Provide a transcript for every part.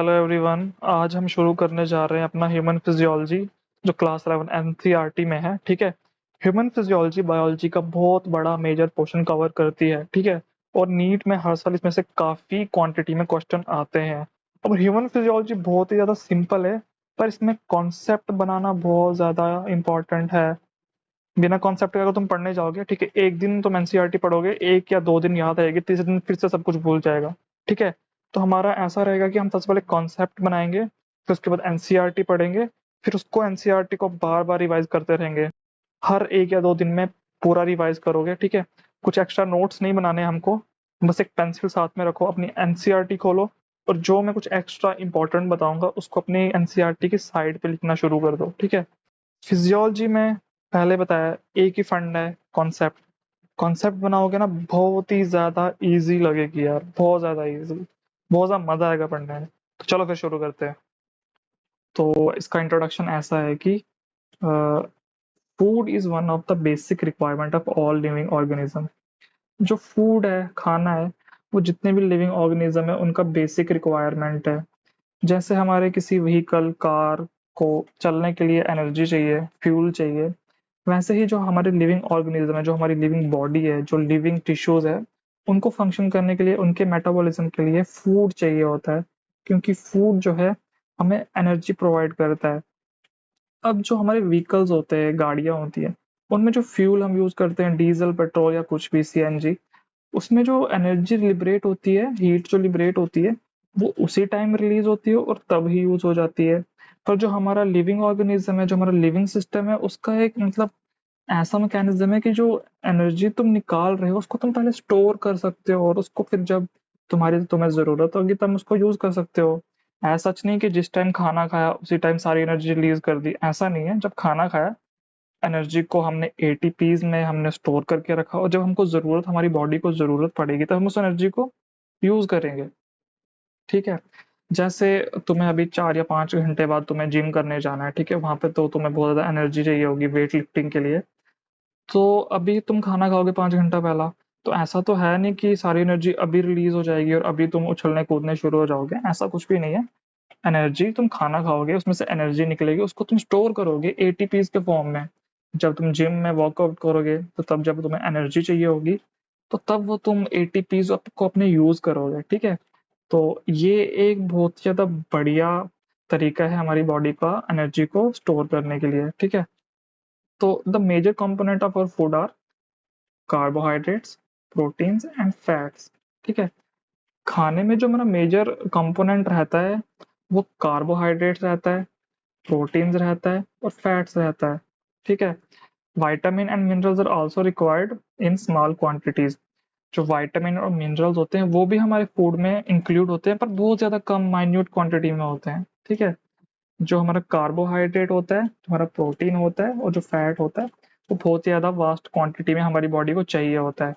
Hello everyone. आज हम शुरू करने जा रहे हैं अपना ह्यूमन फिजियोलॉजी जो क्लास 11 एनसीईआरटी में है। ठीक है। ह्यूमन फिजियोलॉजी बायोलॉजी का बहुत बड़ा मेजर पोर्शन कवर करती है। ठीक है। और नीट में हर साल इसमें से काफी क्वांटिटी में क्वेश्चन आते हैं। अब ह्यूमन फिजियोलॉजी बहुत ही ज्यादा सिंपल है, पर इसमें कॉन्सेप्ट बनाना बहुत ज्यादा इम्पोर्टेंट है। बिना कॉन्सेप्ट के अगर तुम पढ़ने जाओगे, ठीक है, एक दिन तुम एनसीईआरटी पढ़ोगे, 1 या 2 दिन याद आएगी, तीसरे दिन फिर से सब कुछ भूल जाएगा। ठीक है। तो हमारा ऐसा रहेगा कि हम सबसे पहले कॉन्सेप्ट बनाएंगे, फिर उसके बाद एनसीईआरटी पढ़ेंगे, फिर उसको एनसीईआरटी को बार बार रिवाइज करते रहेंगे। हर 1 या 2 दिन में पूरा रिवाइज करोगे। ठीक है। कुछ एक्स्ट्रा नोट्स नहीं बनाने हमको, बस एक पेंसिल साथ में रखो, अपनी एनसीईआरटी खोलो, और जो मैं कुछ एक्स्ट्रा इंपॉर्टेंट बताऊंगा उसको अपनी एनसीईआरटी की साइड पे लिखना शुरू कर दो। ठीक है। फिजियोलॉजी में पहले बताया एक ही फंड है, कॉन्सेप्ट। कॉन्सेप्ट बनाओगे ना, बहुत ही ज्यादा इजी लगेगी यार, बहुत ज्यादा इजी, बहुत ज्यादा मजा आएगा पढ़ने में। तो चलो फिर शुरू करते हैं। तो इसका इंट्रोडक्शन ऐसा है कि food is one of the basic requirement of all living organism. जो फूड है, खाना है, वो जितने भी लिविंग ऑर्गेनिज्म है उनका बेसिक रिक्वायरमेंट है। जैसे हमारे किसी व्हीकल, कार को चलने के लिए एनर्जी चाहिए, फ्यूल चाहिए, वैसे ही जो हमारे लिविंग ऑर्गेनिज्म है, जो हमारी लिविंग बॉडी है, जो लिविंग टिश्यूज है, उनको फंक्शन करने के लिए, उनके मेटाबॉलिज्म के लिए फूड चाहिए होता है। क्योंकि फूड जो है हमें एनर्जी प्रोवाइड करता है। अब जो हमारे व्हीकल्स होते हैं, गाड़ियां होती है, उनमें जो फ्यूल हम यूज करते हैं, डीजल, पेट्रोल या कुछ भी, सीएनजी, उसमें जो एनर्जी लिबरेट होती है, हीट जो लिबरेट होती है, वो उसी टाइम रिलीज होती है और तब ही यूज हो जाती है। पर जो हमारा लिविंग ऑर्गेनिज्म है, जो हमारा लिविंग सिस्टम है, उसका एक मतलब ऐसा मैकेनिज्म है कि जो एनर्जी तुम निकाल रहे हो उसको तुम पहले स्टोर कर सकते हो, और उसको फिर जब तुम्हें जरूरत होगी तब उसको यूज कर सकते हो। ऐसा सच नहीं कि जिस टाइम खाना खाया उसी टाइम सारी एनर्जी रिलीज कर दी, ऐसा नहीं है। जब खाना खाया, एनर्जी को हमने एटीपीज में हमने स्टोर करके रखा, और जब हमको जरूरत, हमारी बॉडी को जरूरत पड़ेगी, तब हम उस एनर्जी को यूज करेंगे। ठीक है। जैसे तुम्हें अभी 4 या 5 घंटे बाद तुम्हें जिम करने जाना है, ठीक है, वहां पे तो तुम्हें बहुत ज्यादा एनर्जी चाहिए होगी वेट लिफ्टिंग के लिए। तो अभी तुम खाना खाओगे 5 घंटा पहला, तो ऐसा तो है नहीं कि सारी एनर्जी अभी रिलीज हो जाएगी और अभी तुम उछलने कूदने शुरू हो जाओगे, ऐसा कुछ भी नहीं है। एनर्जी, तुम खाना खाओगे, उसमें से एनर्जी निकलेगी, उसको तुम स्टोर करोगे एटीपीज के फॉर्म में। जब तुम जिम में वर्कआउट करोगे, तो तब जब तुम्हें एनर्जी चाहिए होगी, तो तब वो तुम एटीपीज को अपने यूज करोगे। ठीक है। तो ये एक बहुत ही ज्यादा बढ़िया तरीका है हमारी बॉडी का एनर्जी को स्टोर करने के लिए। ठीक है। तो the major component of our food are carbohydrates, proteins and fats. ठीक है। खाने में जो हमारा मेजर कंपोनेंट रहता है, वो कार्बोहाइड्रेट्स रहता है, प्रोटीन्स रहता है और फैट्स रहता है। ठीक है। Vitamin and minerals are also required in small quantities. जो विटामिन और मिनरल्स होते हैं वो भी हमारे फूड में इंक्लूड होते हैं, पर बहुत ज्यादा कम माइन्यूट क्वांटिटी में होते हैं। ठीक है। जो हमारा कार्बोहाइड्रेट होता है, जो हमारा प्रोटीन होता है, और जो फैट होता है, वो बहुत ज्यादा वास्ट क्वांटिटी में हमारी बॉडी को चाहिए होता है।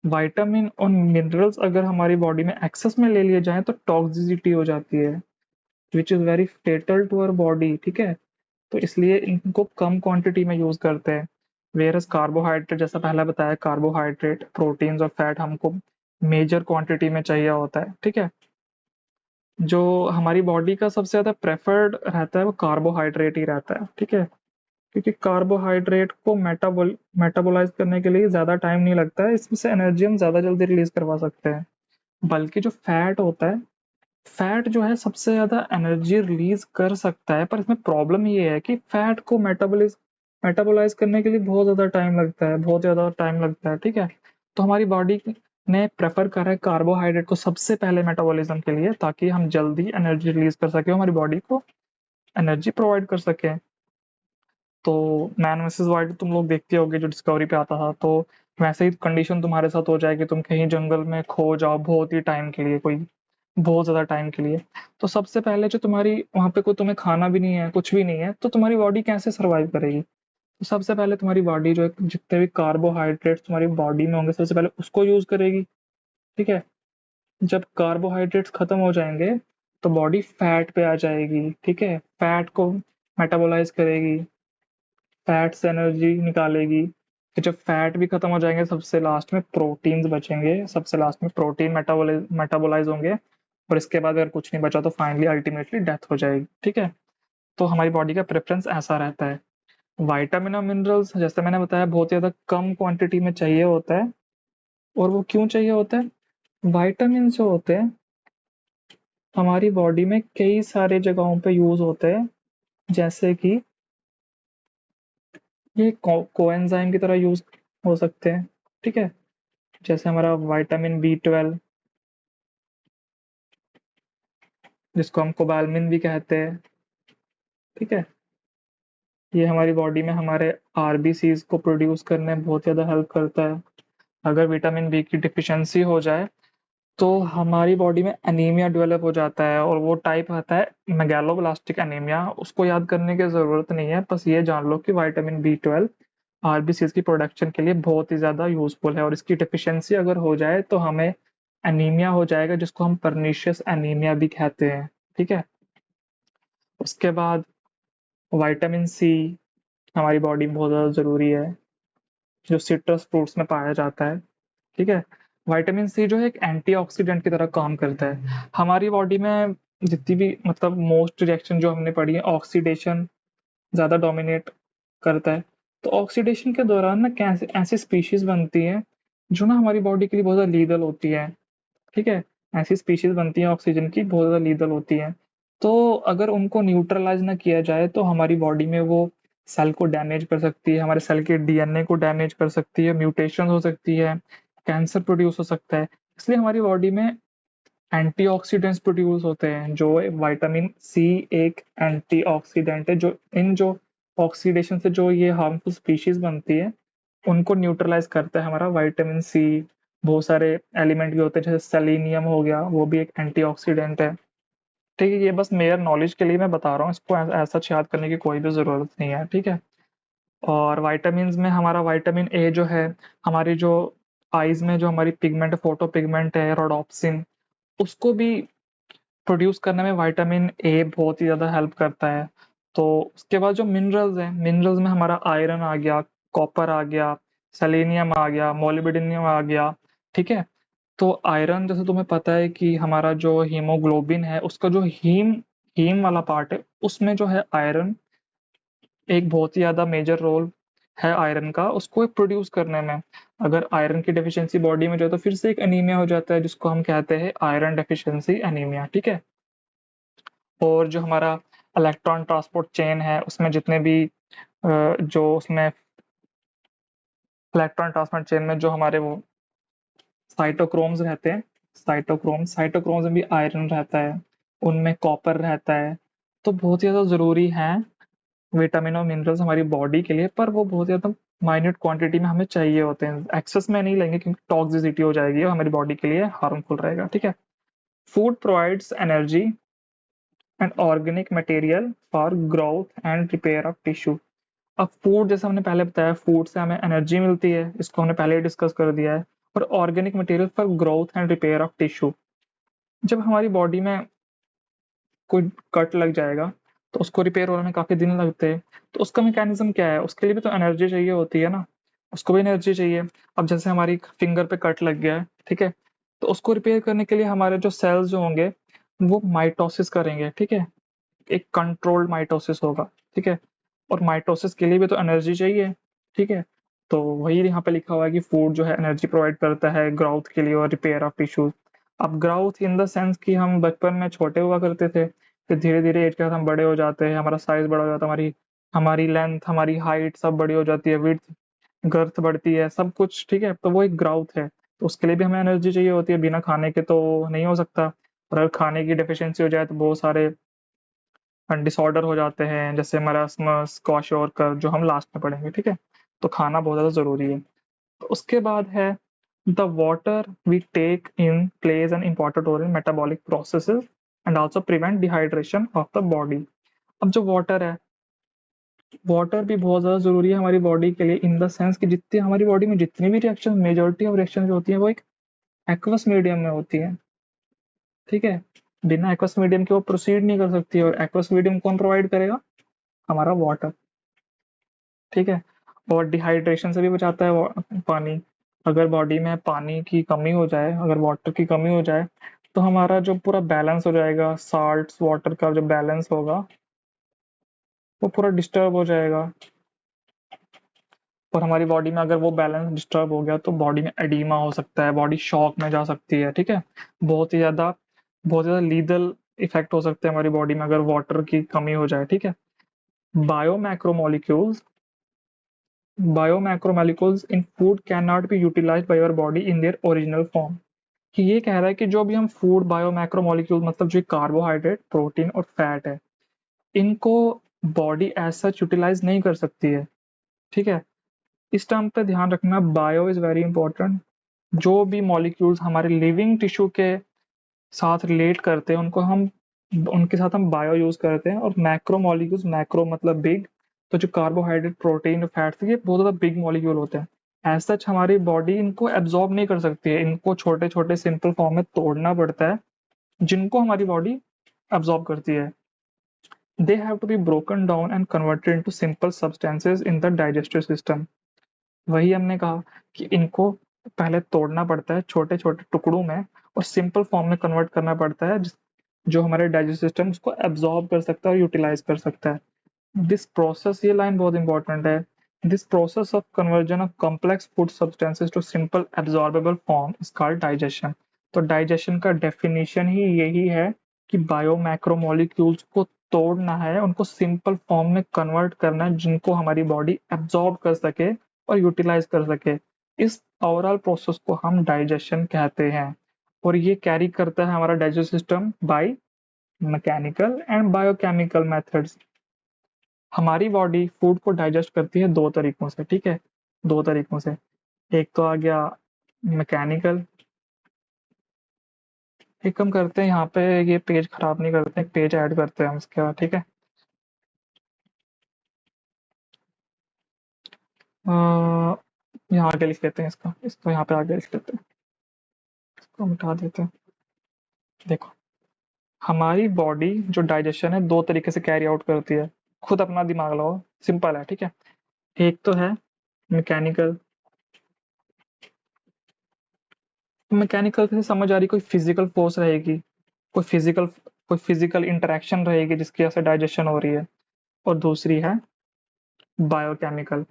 विटामिन और मिनरल्स अगर हमारी बॉडी में एक्सेस में ले लिए जाएं तो टॉक्सिसिटी हो जाती है, which is very fatal to our body. ठीक है। तो इसलिए इनको कम क्वांटिटी में यूज करते हैं। वेरस कार्बोहाइड्रेट, जैसा पहला बताया, कार्बोहाइड्रेट, प्रोटीन्स और फैट हमको मेजर क्वांटिटी में चाहिए होता है। ठीक है। जो हमारी बॉडी का सबसे ज्यादा प्रेफर्ड रहता है वो कार्बोहाइड्रेट ही रहता है। ठीक है। क्योंकि कार्बोहाइड्रेट को मेटाबोलाइज करने के लिए ज्यादा टाइम नहीं लगता है, इसमें से एनर्जी हम ज्यादा जल्दी रिलीज करवा सकते हैं। बल्कि जो फैट होता है, फैट जो है सबसे ज्यादा एनर्जी रिलीज कर सकता है, पर इसमें प्रॉब्लम ये है कि फैट को मेटाबोलाइज करने के लिए बहुत ज्यादा टाइम लगता है, बहुत ज्यादा टाइम लगता है। ठीक है। तो हमारी बॉडी ने प्रेफर करा है कार्बोहाइड्रेट को सबसे पहले मेटाबॉलिज्म के लिए, ताकि हम जल्दी एनर्जी रिलीज कर सके, हमारी बॉडी को एनर्जी प्रोवाइड कर सके। तो मैन वर्सेस वाइल्ड तुम लोग देखते होगे, जो डिस्कवरी पे आता था, तो वैसे ही कंडीशन तुम्हारे साथ हो जाएगी, तुम कहीं जंगल में खो जाओ बहुत ही टाइम के लिए, कोई बहुत ज्यादा टाइम के लिए। तो सबसे पहले जो तुम्हारी वहां पे कोई तुम्हें खाना भी नहीं है, कुछ भी नहीं है, तो तुम्हारी बॉडी कैसे सर्वाइव करेगी? तो सबसे पहले तुम्हारी बॉडी जो है, जितने भी कार्बोहाइड्रेट्स तुम्हारी बॉडी में होंगे, सबसे पहले उसको यूज करेगी। ठीक है। जब कार्बोहाइड्रेट्स खत्म हो जाएंगे, तो बॉडी फैट पे आ जाएगी। ठीक है। फैट को मेटाबोलाइज करेगी, फैट से एनर्जी निकालेगी। फिर जब फैट भी खत्म हो जाएंगे, सबसे लास्ट में प्रोटीन्स बचेंगे, सबसे लास्ट में प्रोटीन मेटाबोलाइज होंगे, और इसके बाद अगर कुछ नहीं बचा तो फाइनली अल्टीमेटली डेथ हो जाएगी, ठीक है। तो हमारी बॉडी का प्रेफरेंस ऐसा रहता है। विटामिन और मिनरल्स जैसे मैंने बताया बहुत ज़्यादा कम क्वांटिटी में चाहिए होता है। और वो क्यों चाहिए होता है? विटामिन जो होते हैं हमारी बॉडी में कई सारे जगहों पे यूज होते हैं, जैसे कि ये कोएंजाइम की तरह यूज हो सकते हैं, ठीक है। जैसे हमारा विटामिन B12 जिसको हम कोबालमिन भी कहते हैं, ठीक है। ये हमारी बॉडी में हमारे आरबीसीज को प्रोड्यूस करने में बहुत ज़्यादा हेल्प करता है। अगर विटामिन बी की डिफिशियंसी हो जाए तो हमारी बॉडी में एनीमिया डेवलप हो जाता है, और वो टाइप आता है मेगालोब्लास्टिक एनीमिया। उसको याद करने की ज़रूरत नहीं है, बस ये जान लो कि विटामिन B12 आरबीसीज की प्रोडक्शन के लिए बहुत ही ज़्यादा यूजफुल है, और इसकी डिफिशियंसी अगर हो जाए तो हमें एनीमिया हो जाएगा, जिसको हम परनीशियस एनीमिया भी कहते हैं, ठीक है। उसके बाद विटामिन सी हमारी बॉडी में बहुत ज़्यादा ज़रूरी है, जो सिट्रस फ्रूट्स में पाया जाता है, ठीक है। विटामिन सी जो है एक एंटीऑक्सीडेंट की तरह काम करता है। हमारी बॉडी में जितनी भी मतलब मोस्ट रिएक्शन जो हमने पढ़ी है, ऑक्सीडेशन ज़्यादा डोमिनेट करता है। तो ऑक्सीडेशन के दौरान ना कैसे ऐसी स्पीशीज बनती हैं जो ना हमारी बॉडी के लिए बहुत ज़्यादा लीगल होती है, ठीक है। ऐसी स्पीशीज बनती हैं ऑक्सीजन की बहुत ज़्यादा लीगल होती हैं। तो अगर उनको न्यूट्रलाइज ना किया जाए तो हमारी बॉडी में वो सेल को डैमेज कर सकती है, हमारे सेल के डीएनए को डैमेज कर सकती है, म्यूटेशन हो सकती है, कैंसर प्रोड्यूस हो सकता है। इसलिए हमारी बॉडी में एंटीऑक्सीडेंट्स प्रोड्यूस होते हैं, जो विटामिन सी एक एंटीऑक्सीडेंट है, जो ऑक्सीडेशन से जो ये हार्मफुल स्पीशीज बनती है उनको न्यूट्रलाइज करता है हमारा विटामिन सी। बहुत सारे एलिमेंट भी होते हैं जैसे सेलेनियम हो गया, वो भी एक एंटीऑक्सीडेंट है, ठीक है। ये बस मेयर नॉलेज के लिए मैं बता रहा हूँ, इसको ऐसा याद करने की कोई भी ज़रूरत नहीं है, ठीक है। और विटामिन्स में हमारा विटामिन ए जो है, हमारी जो आईज में जो हमारी पिगमेंट फोटो पिगमेंट है रोडोप्सिन, उसको भी प्रोड्यूस करने में विटामिन ए बहुत ही ज़्यादा हेल्प करता है। तो उसके बाद जो मिनरल्स हैं, मिनरल्स में हमारा आयरन आ गया, कॉपर आ गया, सेलेनियम आ गया, मोलिब्डेनम आ गया, ठीक है। तो आयरन जैसे तुम्हें पता है कि हमारा जो हीमोग्लोबिन है उसका जो हीम हीम वाला पार्ट है उसमें जो है आयरन एक बहुत ही ज़्यादा मेजर रोल है आयरन का उसको प्रोड्यूस करने में। अगर आयरन की डेफिशिएंसी बॉडी में जाए तो फिर से एक एनीमिया हो जाता है, जिसको हम कहते हैं आयरन डेफिशिएंसी एनीमिया, ठीक है। और जो हमारा इलेक्ट्रॉन ट्रांसपोर्ट चेन है उसमें जितने भी जो उसमें इलेक्ट्रॉन ट्रांसपोर्ट चेन में जो हमारे वो साइटोक्रोम्स रहते हैं, साइटोक्रोम्स में भी आयरन रहता है, उनमें कॉपर रहता है। तो बहुत ज़्यादा ज़रूरी है विटामिन और मिनरल्स हमारी बॉडी के लिए, पर वो बहुत ज़्यादा माइन्यूट क्वांटिटी में हमें चाहिए होते हैं। एक्सेस में नहीं लेंगे क्योंकि टॉक्सिसिटी हो जाएगी और हमारी बॉडी के लिए हार्मफुल रहेगा, ठीक है। Food provides energy and organic material for growth and repair of tissue. अब फूड जैसे हमने पहले बताया, फूड से हमें एनर्जी मिलती है, इसको हमने पहले ही डिस्कस कर दिया है। और organic material for growth and repair of tissue, जब हमारी बॉडी में कोई कट लग जाएगा तो उसको रिपेयर होने में काफ़ी दिन लगते हैं। तो उसका मैकेनिज्म क्या है? उसके लिए भी तो एनर्जी चाहिए होती है ना, उसको भी एनर्जी चाहिए। अब जैसे हमारी फिंगर पे कट लग गया है, ठीक है, तो उसको रिपेयर करने के लिए हमारे जो सेल्स जो होंगे वो माइटोसिस करेंगे, ठीक है। एक कंट्रोल्ड माइटोसिस होगा, ठीक है। और माइटोसिस के लिए भी तो एनर्जी चाहिए, ठीक है। तो वही यहाँ पे लिखा हुआ है कि फूड जो है एनर्जी प्रोवाइड करता है ग्रोथ के लिए और रिपेयर ऑफ टिश्यूज। अब ग्रोथ इन द सेंस कि हम बचपन में छोटे हुआ करते थे, फिर धीरे धीरे एज के साथ हम बड़े हो जाते हैं, हमारा साइज बड़ा हो जाता है, हमारी हमारी लेंथ हमारी हाइट सब बड़ी हो जाती है, विड्थ गर्थ बढ़ती है, सब कुछ, ठीक है। तो वो एक ग्राउथ है, तो उसके लिए भी हमें एनर्जी चाहिए होती है, बिना खाने के तो नहीं हो सकता। और अगर खाने की डेफिशिएंसी हो जाए तो बहुत सारे डिसऑर्डर हो जाते हैं, जैसे मरासमस क्वाशोरकर, जो हम लास्ट में पढ़ेंगे, ठीक है। तो खाना बहुत ज़्यादा ज़रूरी है। तो उसके बाद है the water we take in plays an important role in metabolic processes and also prevent dehydration of the body. अब जो वाटर है, वाटर भी बहुत ज़्यादा ज़रूरी है हमारी बॉडी के लिए, इन द सेंस कि जितनी हमारी बॉडी में जितनी भी रिएक्शन, मेजॉरिटी ऑफ रिएक्शन जो होती है वो एक एक्वस मीडियम में होती है, ठीक है। बिना एक्वस मीडियम के वो प्रोसीड नहीं कर सकती, और एक्वस मीडियम कौन प्रोवाइड करेगा? हमारा वाटर, ठीक है। और डिहाइड्रेशन से भी बचाता है पानी। अगर बॉडी में पानी की कमी हो जाए, अगर वाटर की कमी हो जाए तो हमारा जो पूरा बैलेंस हो जाएगा, साल्ट्स वाटर का जो बैलेंस होगा वो पूरा डिस्टर्ब हो जाएगा। और हमारी बॉडी में अगर वो बैलेंस डिस्टर्ब हो गया तो बॉडी में एडीमा हो सकता है, बॉडी शॉक में जा सकती है, ठीक है। बहुत ही ज़्यादा लीदल इफेक्ट हो सकते हैं हमारी बॉडी में अगर वाटर की कमी हो जाए, ठीक है। Biomacromolecules biomacromolecules in food can not be utilized by your body in their original form. कि ये कह रहा है कि जो भी हम फूड बायोमैक्रोमोलिक्यूल मतलब जो कार्बोहाइड्रेट, प्रोटीन और फैट है, इनको बॉडी एज सच यूटिलाइज नहीं कर सकती है, ठीक है। इस टर्म पे ध्यान रखना, बायो इज वेरी इंपॉर्टेंट। जो भी मॉलिक्यूल्स हमारे लिविंग टिश्यू के साथ रिलेट करते हैं उनके साथ हम बायो यूज करते हैं। और मैक्रो मॉलिक्यूल्स, मैक्रो मतलब बिग, तो जो कार्बोहाइड्रेट, प्रोटीन और फैट्स, ये बहुत ज़्यादा बिग मॉलिक्यूल होते हैं। एज सच हमारी बॉडी इनको एब्जॉर्ब नहीं कर सकती है, इनको छोटे छोटे सिंपल फॉर्म में तोड़ना पड़ता है जिनको हमारी बॉडी एब्जॉर्ब करती है। They have to be broken down and converted into simple substances in the digestive system. वही हमने कहा कि इनको पहले तोड़ना पड़ता है छोटे छोटे टुकड़ों में और सिंपल फॉर्म में कन्वर्ट करना पड़ता है, जो हमारे डाइजेस्टिव सिस्टम उसको एब्जॉर्ब कर सकता है और यूटिलाइज कर सकता है। दिस प्रोसेस, ये लाइन बहुत इंपॉर्टेंट है, this process of conversion of complex food substances to simple absorbable form is called digestion. तो डाइजेशन का डेफिनेशन ही यही है कि बायोमैक्रोमोलिक्यूल्स को तोड़ना है, उनको सिंपल फॉर्म में कन्वर्ट करना है जिनको हमारी बॉडी एब्जॉर्ब कर सके और यूटिलाइज कर सके। इस ओवरऑल प्रोसेस को हम डाइजेशन कहते हैं। और ये कैरी करता है हमारा digestive system by mechanical and biochemical methods. हमारी बॉडी फूड को डाइजेस्ट करती है दो तरीकों से, ठीक है, दो तरीकों से। एक तो आ गया मैकेनिकल। एक हम करते हैं यहाँ पे, ये पेज खराब नहीं करते, एक पेज ऐड करते हैं हम इसके बाद, ठीक है। यहाँ आगे लिख लेते हैं, इसका इसको यहाँ पे आगे लिख लेते हैं, इसको मिटा देते हैं। देखो, हमारी बॉडी जो डाइजेशन है दो तरीके से कैरी आउट करती है, खुद अपना दिमाग लगाओ, सिंपल है, ठीक है। एक तो है मैकेनिकल। मैकेनिकल से समझ आ रही, कोई फिजिकल फोर्स रहेगी, कोई फिजिकल कोई फिजिकल इंटरेक्शन रहेगी जिसकी वजह से डाइजेशन हो रही है। और दूसरी है बायोकेमिकल।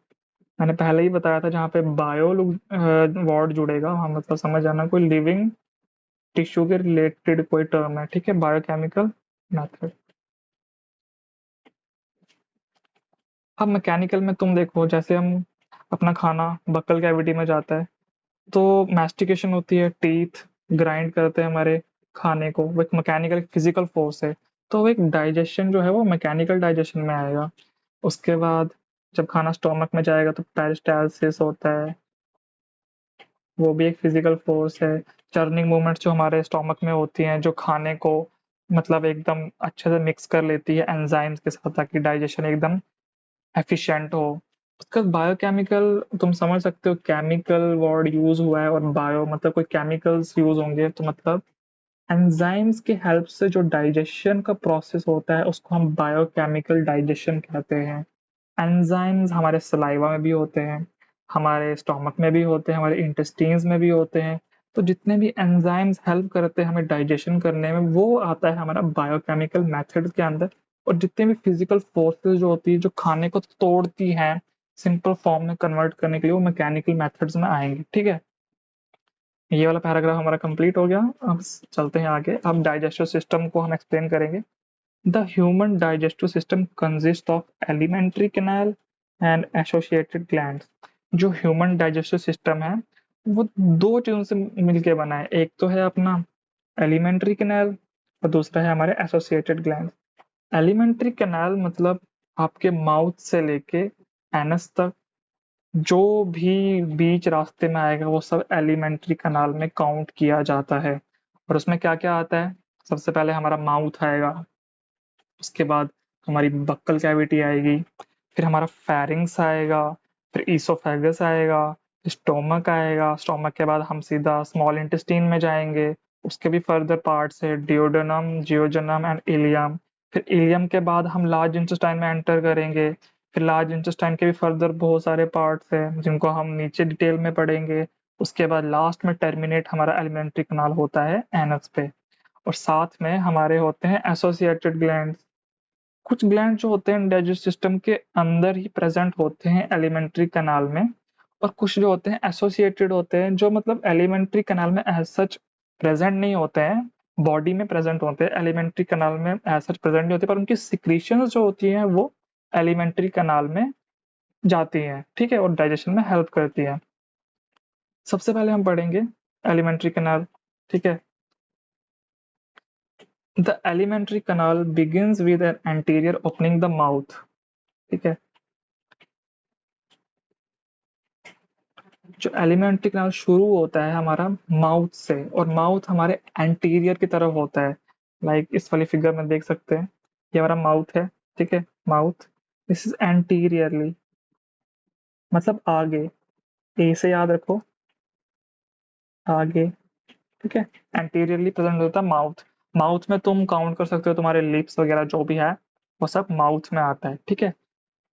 मैंने पहले ही बताया था, जहाँ पे बायो वर्ड जुड़ेगा वहाँ मतलब समझ आना कोई लिविंग टिश्यू के रिलेटेड कोई टर्म है, ठीक है। Biochemical method. अब मैकेनिकल में तुम देखो, जैसे हम अपना खाना बक्कल कैविटी में जाता है तो मैस्टिकेशन होती है, टीथ ग्राइंड करते हैं हमारे खाने को, वो एक मैकेनिकल फिजिकल फोर्स है। तो वो एक डाइजेशन जो है वो मैकेनिकल डाइजेशन में आएगा। उसके बाद जब खाना स्टोमक में जाएगा तो पेरिस्टालसिस होता है, वो भी एक फिजिकल फोर्स है। चर्निंग मूवमेंट्स जो हमारे स्टोमक में होती हैं, जो खाने को मतलब एकदम अच्छे से मिक्स कर लेती है एंजाइम्स के साथ ताकि डाइजेशन एकदम एफिशिएंट हो। उसका बायोकेमिकल, तुम समझ सकते हो, केमिकल वर्ड यूज हुआ है और बायो मतलब कोई केमिकल्स यूज होंगे, तो मतलब एंजाइम्स की हेल्प से जो डाइजेशन का प्रोसेस होता है उसको हम बायोकेमिकल डाइजेशन कहते हैं। एंजाइम्स हमारे सलाइवा में भी होते हैं, हमारे स्टोमक में भी होते हैं, हमारे इंटेस्टाइन्स में भी होते हैं। तो जितने भी एंजाइम्स हेल्प करते हैं हमें डाइजेशन करने में, वो आता है हमारा बायोकेमिकल मेथड के अंदर। और जितने भी फिजिकल फोर्सेस जो होती है जो खाने को तोड़ती हैं सिंपल फॉर्म में कन्वर्ट करने के लिए, वो मैकेनिकल मेथड्स में आएंगे, ठीक है। ये वाला पैराग्राफ हमारा कंप्लीट हो गया। अब चलते हैं आगे, अब डाइजेस्टिव सिस्टम को हम एक्सप्लेन करेंगे। The human digestive system consists of alimentary canal and associated glands। जो ह्यूमन डाइजेस्टिव सिस्टम है वो दो चीजों से मिलके बना है, एक तो है अपना एलिमेंट्री कैनाल और दूसरा है हमारे एसोसिएटेड ग्लैंड। एलिमेंट्री कैनाल मतलब आपके माउथ से लेके एनस तक जो भी बीच रास्ते में आएगा वो सब एलिमेंट्री कैनाल में काउंट किया जाता है। और उसमें क्या क्या आता है, सबसे पहले हमारा माउथ आएगा, उसके बाद हमारी बक्कल कैविटी आएगी, फिर हमारा फेरिंग्स आएगा, फिर ईसोफेगस आएगा, स्टोमक आएगा, स्टोमक के बाद हम सीधा स्मॉल इंटेस्टाइन में जाएंगे। उसके भी फर्दर पार्ट्स है, डियोडेनम, जियोजेनम एंड इलियम। फिर इलियम के बाद हम लार्ज इंटेस्टाइन में एंटर करेंगे। फिर लार्ज इंटेस्टाइन के भी फर्दर बहुत सारे पार्ट्स हैं जिनको हम नीचे डिटेल में पढ़ेंगे। उसके बाद लास्ट में टर्मिनेट हमारा एलिमेंट्री कैनाल होता है एनस पे। और साथ में हमारे होते हैं एसोसिएटेड ग्लैंड्स। कुछ ग्लैंड जो होते हैं डाइजेस्ट सिस्टम के अंदर ही प्रेजेंट होते हैं एलिमेंट्री कैनाल में, और कुछ जो होते हैं एसोसिएटेड होते हैं जो मतलब एलिमेंट्री कैनाल में एज सच प्रेजेंट नहीं होते हैं, बॉडी में प्रेजेंट होते हैं, एलिमेंट्री कैनाल में एज सच प्रेजेंट नहीं होते, पर उनकी सिक्रीशंस जो होती हैं वो एलिमेंट्री कैनाल में जाती हैं, ठीक है, और डाइजेशन में हेल्प करती है। सबसे पहले हम पढ़ेंगे एलिमेंट्री कैनाल, ठीक है। The alimentary canal begins with an anterior opening the mouth, ठीक है। जो एलिमेंट्री कैनाल शुरू होता है हमारा माउथ से, और माउथ हमारे एंटीरियर की तरफ होता है। लाइक इस वाली फिगर में देख सकते हैं, ये हमारा माउथ है, ठीक है, माउथ, दिस इज एंटीरियरली, मतलब आगे, ए से याद रखो, आगे, ठीक है। एंटीरियरली प्रेजेंट होता है माउथ। माउथ में तुम काउंट कर सकते हो तुम्हारे लिप्स वगैरह जो भी है, वो सब माउथ में आता है, ठीक है।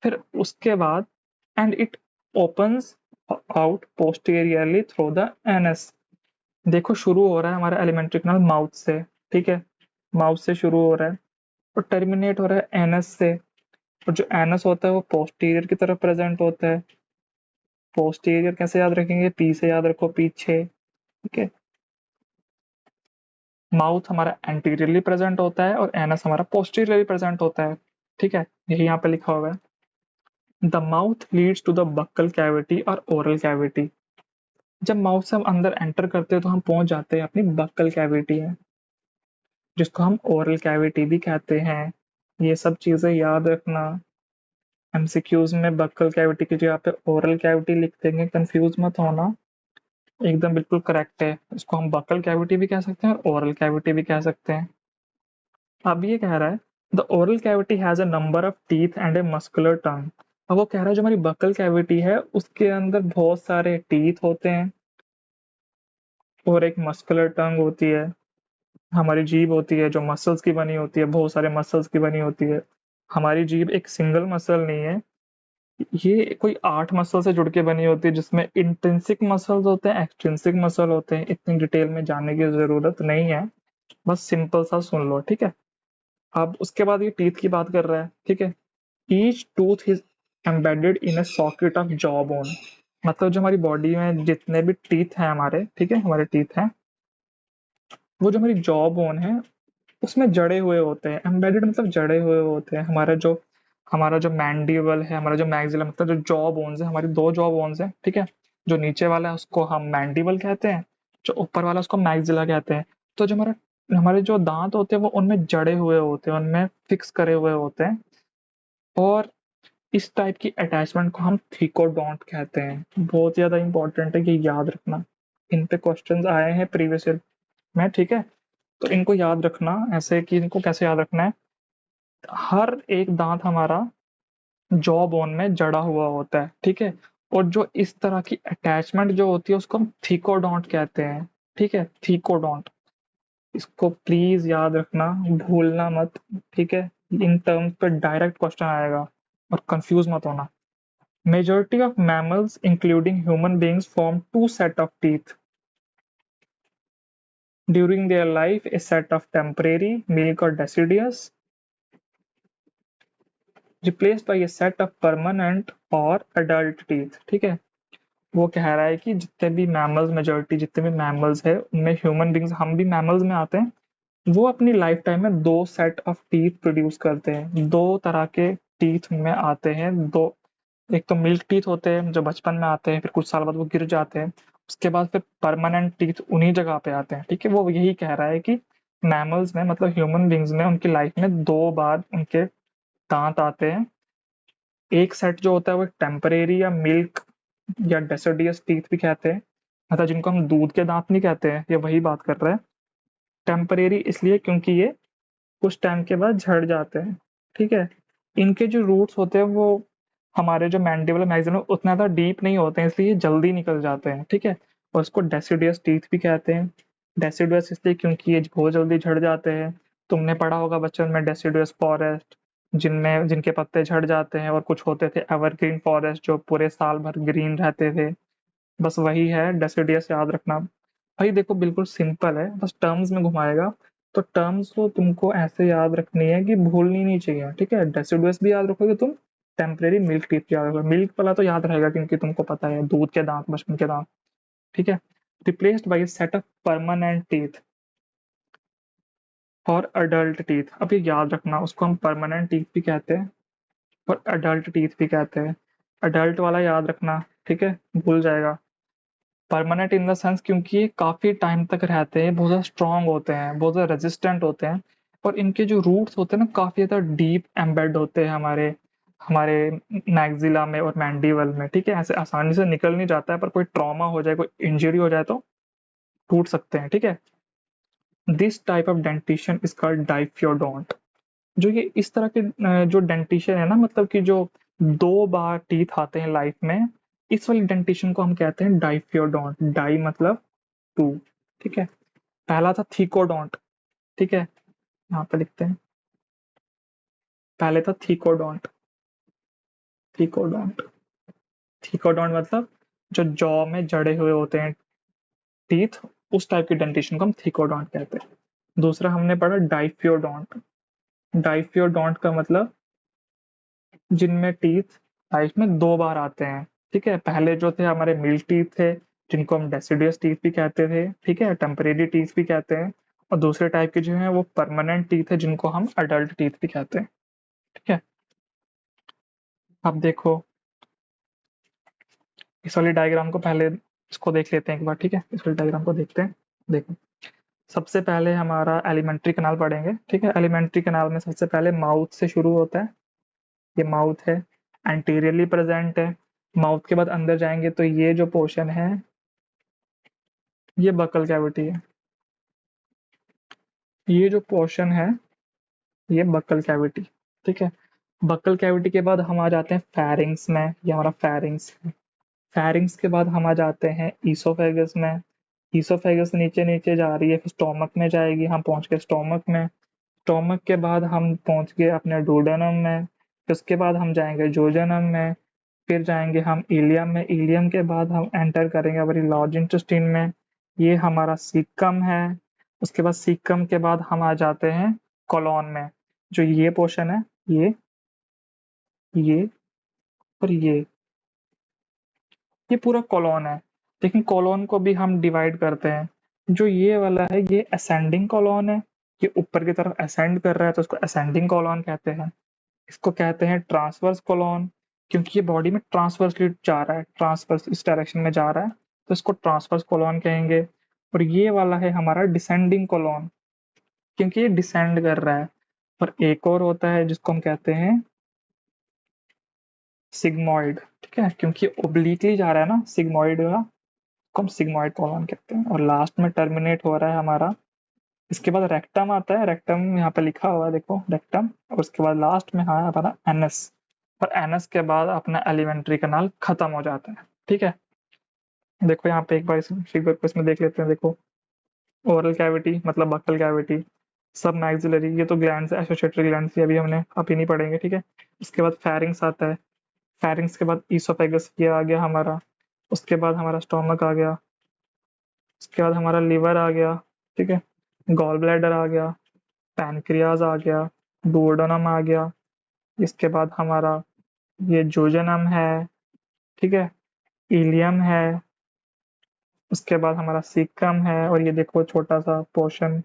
फिर उसके बाद and it opens out posteriorly through the anus. देखो शुरू हो रहा है हमारा एलिमेंट्री कैनाल माउथ से, ठीक है, माउथ से शुरू हो रहा है और टर्मिनेट हो रहा है एनस से। और जो एनस होता है वो पोस्टीरियर की तरफ प्रेजेंट होता है। पोस्टीरियर कैसे याद रखेंगे, पी से याद रखो, पीछे, ठीक है। माउथ हमारा एंटीरियरली प्रेजेंट होता है और एनस हमारा पोस्टीरियरली प्रेजेंट होता है, ठीक है, यही यहाँ पे लिखा हुआ है। The mouth leads to the buccal cavity और ओरल कैविटी। जब माउथ से हम अंदर एंटर करते हैं तो हम पहुंच जाते हैं अपनी बक्कल कैविटी है, जिसको हम ओरल कैविटी भी कहते हैं। ये सब चीजें याद रखना। एमसीक्यूज में बक्कल कैविटी की जगह पे ओरल कैविटी लिख देंगे, कंफ्यूज मत होना, एकदम बिल्कुल करेक्ट है। इसको हम बक्कल कैविटी भी कह सकते हैं और ओरल कैविटी भी कह सकते हैं। अब ये कह रहा है the oral cavity has a number of teeth and a muscular tongue. अब वो कह रहा है जो हमारी बक्कल कैविटी है उसके अंदर बहुत सारे टीथ होते हैं और एक मस्कुलर टंग होती है, हमारी जीभ होती है जो मसल्स की बनी होती है, बहुत सारे मसल्स की बनी होती है। हमारी जीभ एक सिंगल मसल नहीं है, ये कोई 8 मसल से जुड़ के बनी होती है, जिसमें इंट्रिंसिक मसल्स होते हैं, एक्सट्रिंसिक मसल होते हैं। इतनी डिटेल में जानने की जरूरत नहीं है, बस सिंपल सा सुन लो, ठीक है। अब उसके बाद ये टीथ की बात कर रहा है, ठीक है। Each tooth is embedded in a socket of jaw bone. मतलब जो हमारी बॉडी में जितने भी टीथ हैं हमारे, ठीक है, हमारे टीथ हैं, वो जो हमारी जॉ बोन है उसमें जड़े हुए होते हैं। एम्बेडेड मतलब जड़े हुए होते हैं। हमारा जो मैंडिबल है, हमारा जो मैक्सिलम, मतलब जो जॉ बोन्स है, हमारी 2 जॉ बोन्स है, ठीक है। जो नीचे वाला है उसको हम मैंडिबल कहते हैं, जो ऊपर वाला उसको मैक्सिला कहते हैं। तो जो हमारे जो दांत होते हैं वो उनमें जड़े हुए होते हैं, उनमें फिक्स करे हुए होते हैं, और इस टाइप की अटैचमेंट को हम थिकोडोंट कहते हैं। बहुत ज्यादा इंपॉर्टेंट है, ये याद रखना। इन पे क्वेश्चंस आए हैं प्रीवियस ईयर में, ठीक है। तो इनको याद रखना ऐसे कि इनको कैसे याद रखना है। हर एक दांत हमारा जॉ बोन में जड़ा हुआ होता है, ठीक है। और जो इस तरह की अटैचमेंट जो होती है उसको हम थीकोडोंट कहते हैं, ठीक है, थीकोडोंट। इसको प्लीज याद रखना, भूलना मत, ठीक है। इन टर्म्स पे डायरेक्ट क्वेश्चन आएगा और कंफ्यूज मत होना। Majority of mammals including human beings form 2 set of teeth during their life, a set of temporary milk or deciduous replaced by a set of permanent और adult teeth, ठीक है। वो कह रहा है कि जितने भी मैमल्स, मेजोरिटी जितने भी मैमल्स है उनमें ह्यूमन बींग्स, हम भी मैमल्स में आते हैं, वो अपनी लाइफ टाइम में 2 सेट ऑफ टीथ प्रोड्यूस करते हैं। 2 तरह के टीथ में आते हैं, दो। एक तो मिल्क टीथ होते हैं जो बचपन में आते हैं, फिर कुछ साल बाद वो गिर जाते हैं, उसके बाद फिर परमानेंट टीथ उन्हीं जगह पे आते हैं, ठीक है। वो यही कह रहा है कि मैमल्स में, मतलब ह्यूमन बींग्स में, उनकी लाइफ में 2 बार उनके दांत आते हैं। एक सेट जो होता है वो टेम्परेरी या मिल्क या डेसिडियस टीथ भी कहते हैं, मतलब जिनको हम दूध के दांत नहीं कहते हैं, ये वही बात कर रहा है। टेम्परेरी इसलिए क्योंकि ये कुछ टाइम के बाद झड़ जाते हैं, ठीक है। इनके जो रूट्स होते हैं वो हमारे जो मैंडिबल मैक्सिमम उतना ज़्यादा डीप नहीं होते हैं, इसलिए जल्दी निकल जाते हैं, ठीक है। और उसको डेसिडियस टीथ भी कहते हैं। डेसिडुअस इसलिए क्योंकि ये बहुत जल्दी झड़ जाते हैं। तुमने पढ़ा होगा बचपन में डेसिडुअस फॉरेस्ट, जिनमें जिनके पत्ते झड़ जाते हैं, और कुछ होते थे एवरग्रीन फॉरेस्ट जो पूरे साल भर ग्रीन रहते थे। बस वही है डेसिडियस, याद रखना। भाई देखो बिल्कुल सिंपल है, बस टर्म्स में घुमाएगा। तो टर्म्स को तुमको ऐसे याद रखनी है कि भूलनी नहीं चाहिए, ठीक है। डेसिडुअस भी याद रखोगे तुम, टेम्परेरी मिल्क टीथ याद रखोगे। मिल्क वाला तो याद रहेगा क्योंकि तुमको पता है दूध के दांत, बचपन के दांत, ठीक है। Replaced by set of permanent teeth और अडल्ट टीथ। अब ये याद रखना, उसको हम परमानेंट टीथ भी कहते हैं और अडल्ट टीथ भी कहते हैं। अडल्ट वाला याद रखना, ठीक है, भूल जाएगा। परमानेंट इन द सेंस क्योंकि ये काफी टाइम तक रहते हैं, बहुत ज्यादा स्ट्रांग होते हैं, बहुत ज्यादा रेजिस्टेंट होते हैं, और इनके जो रूट्स होते हैं ना काफी ज्यादा डीप एम्बेड होते हैं हमारे हमारे मैक्सिला में और मैंडिबल में, ठीक है। ऐसे आसानी से निकल नहीं जाता है, पर कोई ट्रॉमा हो जाए, कोई इंजरी हो जाए तो टूट सकते हैं, ठीक है। This type of dentition is called diphyodont. जो ये इस तरह के जो डेंटिशन है ना, मतलब कि जो 2 बार टीथ आते हैं लाइफ में, इस वाली डेंटिशन को हम कहते हैं डाइफियोडोंट। डाई मतलब 2, ठीक है। पहला था थीकोडोंट, ठीक है, यहाँ पे लिखते हैं। पहले था थीकोडोंट। थीकोडोंट थीकोडोंट मतलब जो जॉ में जड़े हुए होते हैं टीथ, उस टाइप की डेंटिशन को हम थीकोडोंट कहते हैं। दूसरा हमने पढ़ा डाइफियोडोंट। डाइफियोडोंट का मतलब जिनमें टीथ लाइफ में 2 बार आते हैं, ठीक है। पहले जो थे हमारे मिल्क टीथ थे, जिनको हम डेसिडियस टीथ भी कहते थे, ठीक है, टेम्परेरी टीथ भी कहते हैं। और दूसरे टाइप के जो है वो परमानेंट टीथ है, जिनको हम अडल्ट टीथ भी कहते हैं, ठीक है। अब देखो इस वाली डायग्राम को पहले इसको देख लेते हैं एक बार, ठीक है। इस वाली डायग्राम को देखते हैं। देखो, सबसे पहले हमारा एलिमेंट्री कैनाल पढ़ेंगे, ठीक है। एलिमेंट्री कैनाल में सबसे पहले माउथ से शुरू होता है। ये माउथ है, एंटीरियरली प्रेजेंट है। माउथ के बाद अंदर जाएंगे तो ये जो पोर्शन है ये बकल कैविटी है। ये जो पोर्शन है ये बकल कैविटी, ठीक है। बकल कैविटी के बाद हम आ जाते हैं फेरिंग्स में, ये हमारा फेरिंग्स है। फेरिंग्स के बाद हम आ जाते हैं ईसोफेगस में। ईसोफेगस नीचे नीचे जा रही है, फिर स्टोमक में जाएगी, हम पहुंच गए स्टोमक में। स्टोमक के बाद हम पहुंच गए अपने डोडेनम में, फिर उसके बाद हम जाएंगे जोजेनम में, फिर जाएंगे हम इलियम में। इलियम के बाद हम एंटर करेंगे हमारी लार्ज इंटेस्टाइन में, ये हमारा सीकम है। उसके बाद सीकम के बाद हम आ जाते हैं कोलॉन में। जो ये पोर्शन है, ये और ये पूरा कॉलोन है। लेकिन कॉलोन को भी हम डिवाइड करते हैं। जो ये वाला है ये असेंडिंग कॉलोन है, ये ऊपर की तरफ असेंड कर रहा है तो उसको असेंडिंग कॉलोन कहते हैं। इसको कहते हैं ट्रांसवर्स कॉलोन, क्योंकि ये बॉडी में ट्रांसवर्सली जा रहा है, ट्रांसवर्स इस डायरेक्शन में जा रहा है, तो इसको ट्रांसवर्स कॉलोन कहेंगे। और ये वाला है हमारा डिसेंडिंग कॉलोन, क्योंकि ये डिसेंड कर रहा है। और एक और होता है जिसको हम कहते हैं सिग्मॉइड, ठीक है, क्योंकि ओब्लिकली जा रहा है ना सिग्मॉइड का, को हम सिग्मॉइड कॉलम कहते हैं। और लास्ट में टर्मिनेट हो रहा है हमारा, इसके बाद रेक्टम आता है। रेक्टम यहाँ पे लिखा हुआ है, देखो रेक्टम। और उसके बाद लास्ट में है हमारा एनस, और एनस के बाद अपना एलिमेंट्री कैनाल खत्म हो जाता है, ठीक है। देखो यहाँ पे एक बार इस फिगर को इसमें देख लेते हैं। देखो, ओरल कैविटी मतलब बक्कल कैविटी, सब मैक्सिलरी, ये तो ग्लैंड है, एसोसिएटरी ग्लैंड, ये अभी हमने अभी नहीं पढ़ेंगे, ठीक है। उसके बाद फेरिंग्स आता है। फेरिंग्स के बाद ईसोफेगस ये आ गया हमारा। उसके बाद हमारा स्टोमक आ गया। उसके बाद हमारा लिवर आ गया, ठीक है, गॉल ब्लैडर आ गया, पैनक्रियाज आ गया, डुओडेनम आ गया। इसके बाद हमारा ये जोजेनम है, ठीक है, इलियम है। उसके बाद हमारा सीकम है, और ये देखो छोटा सा portion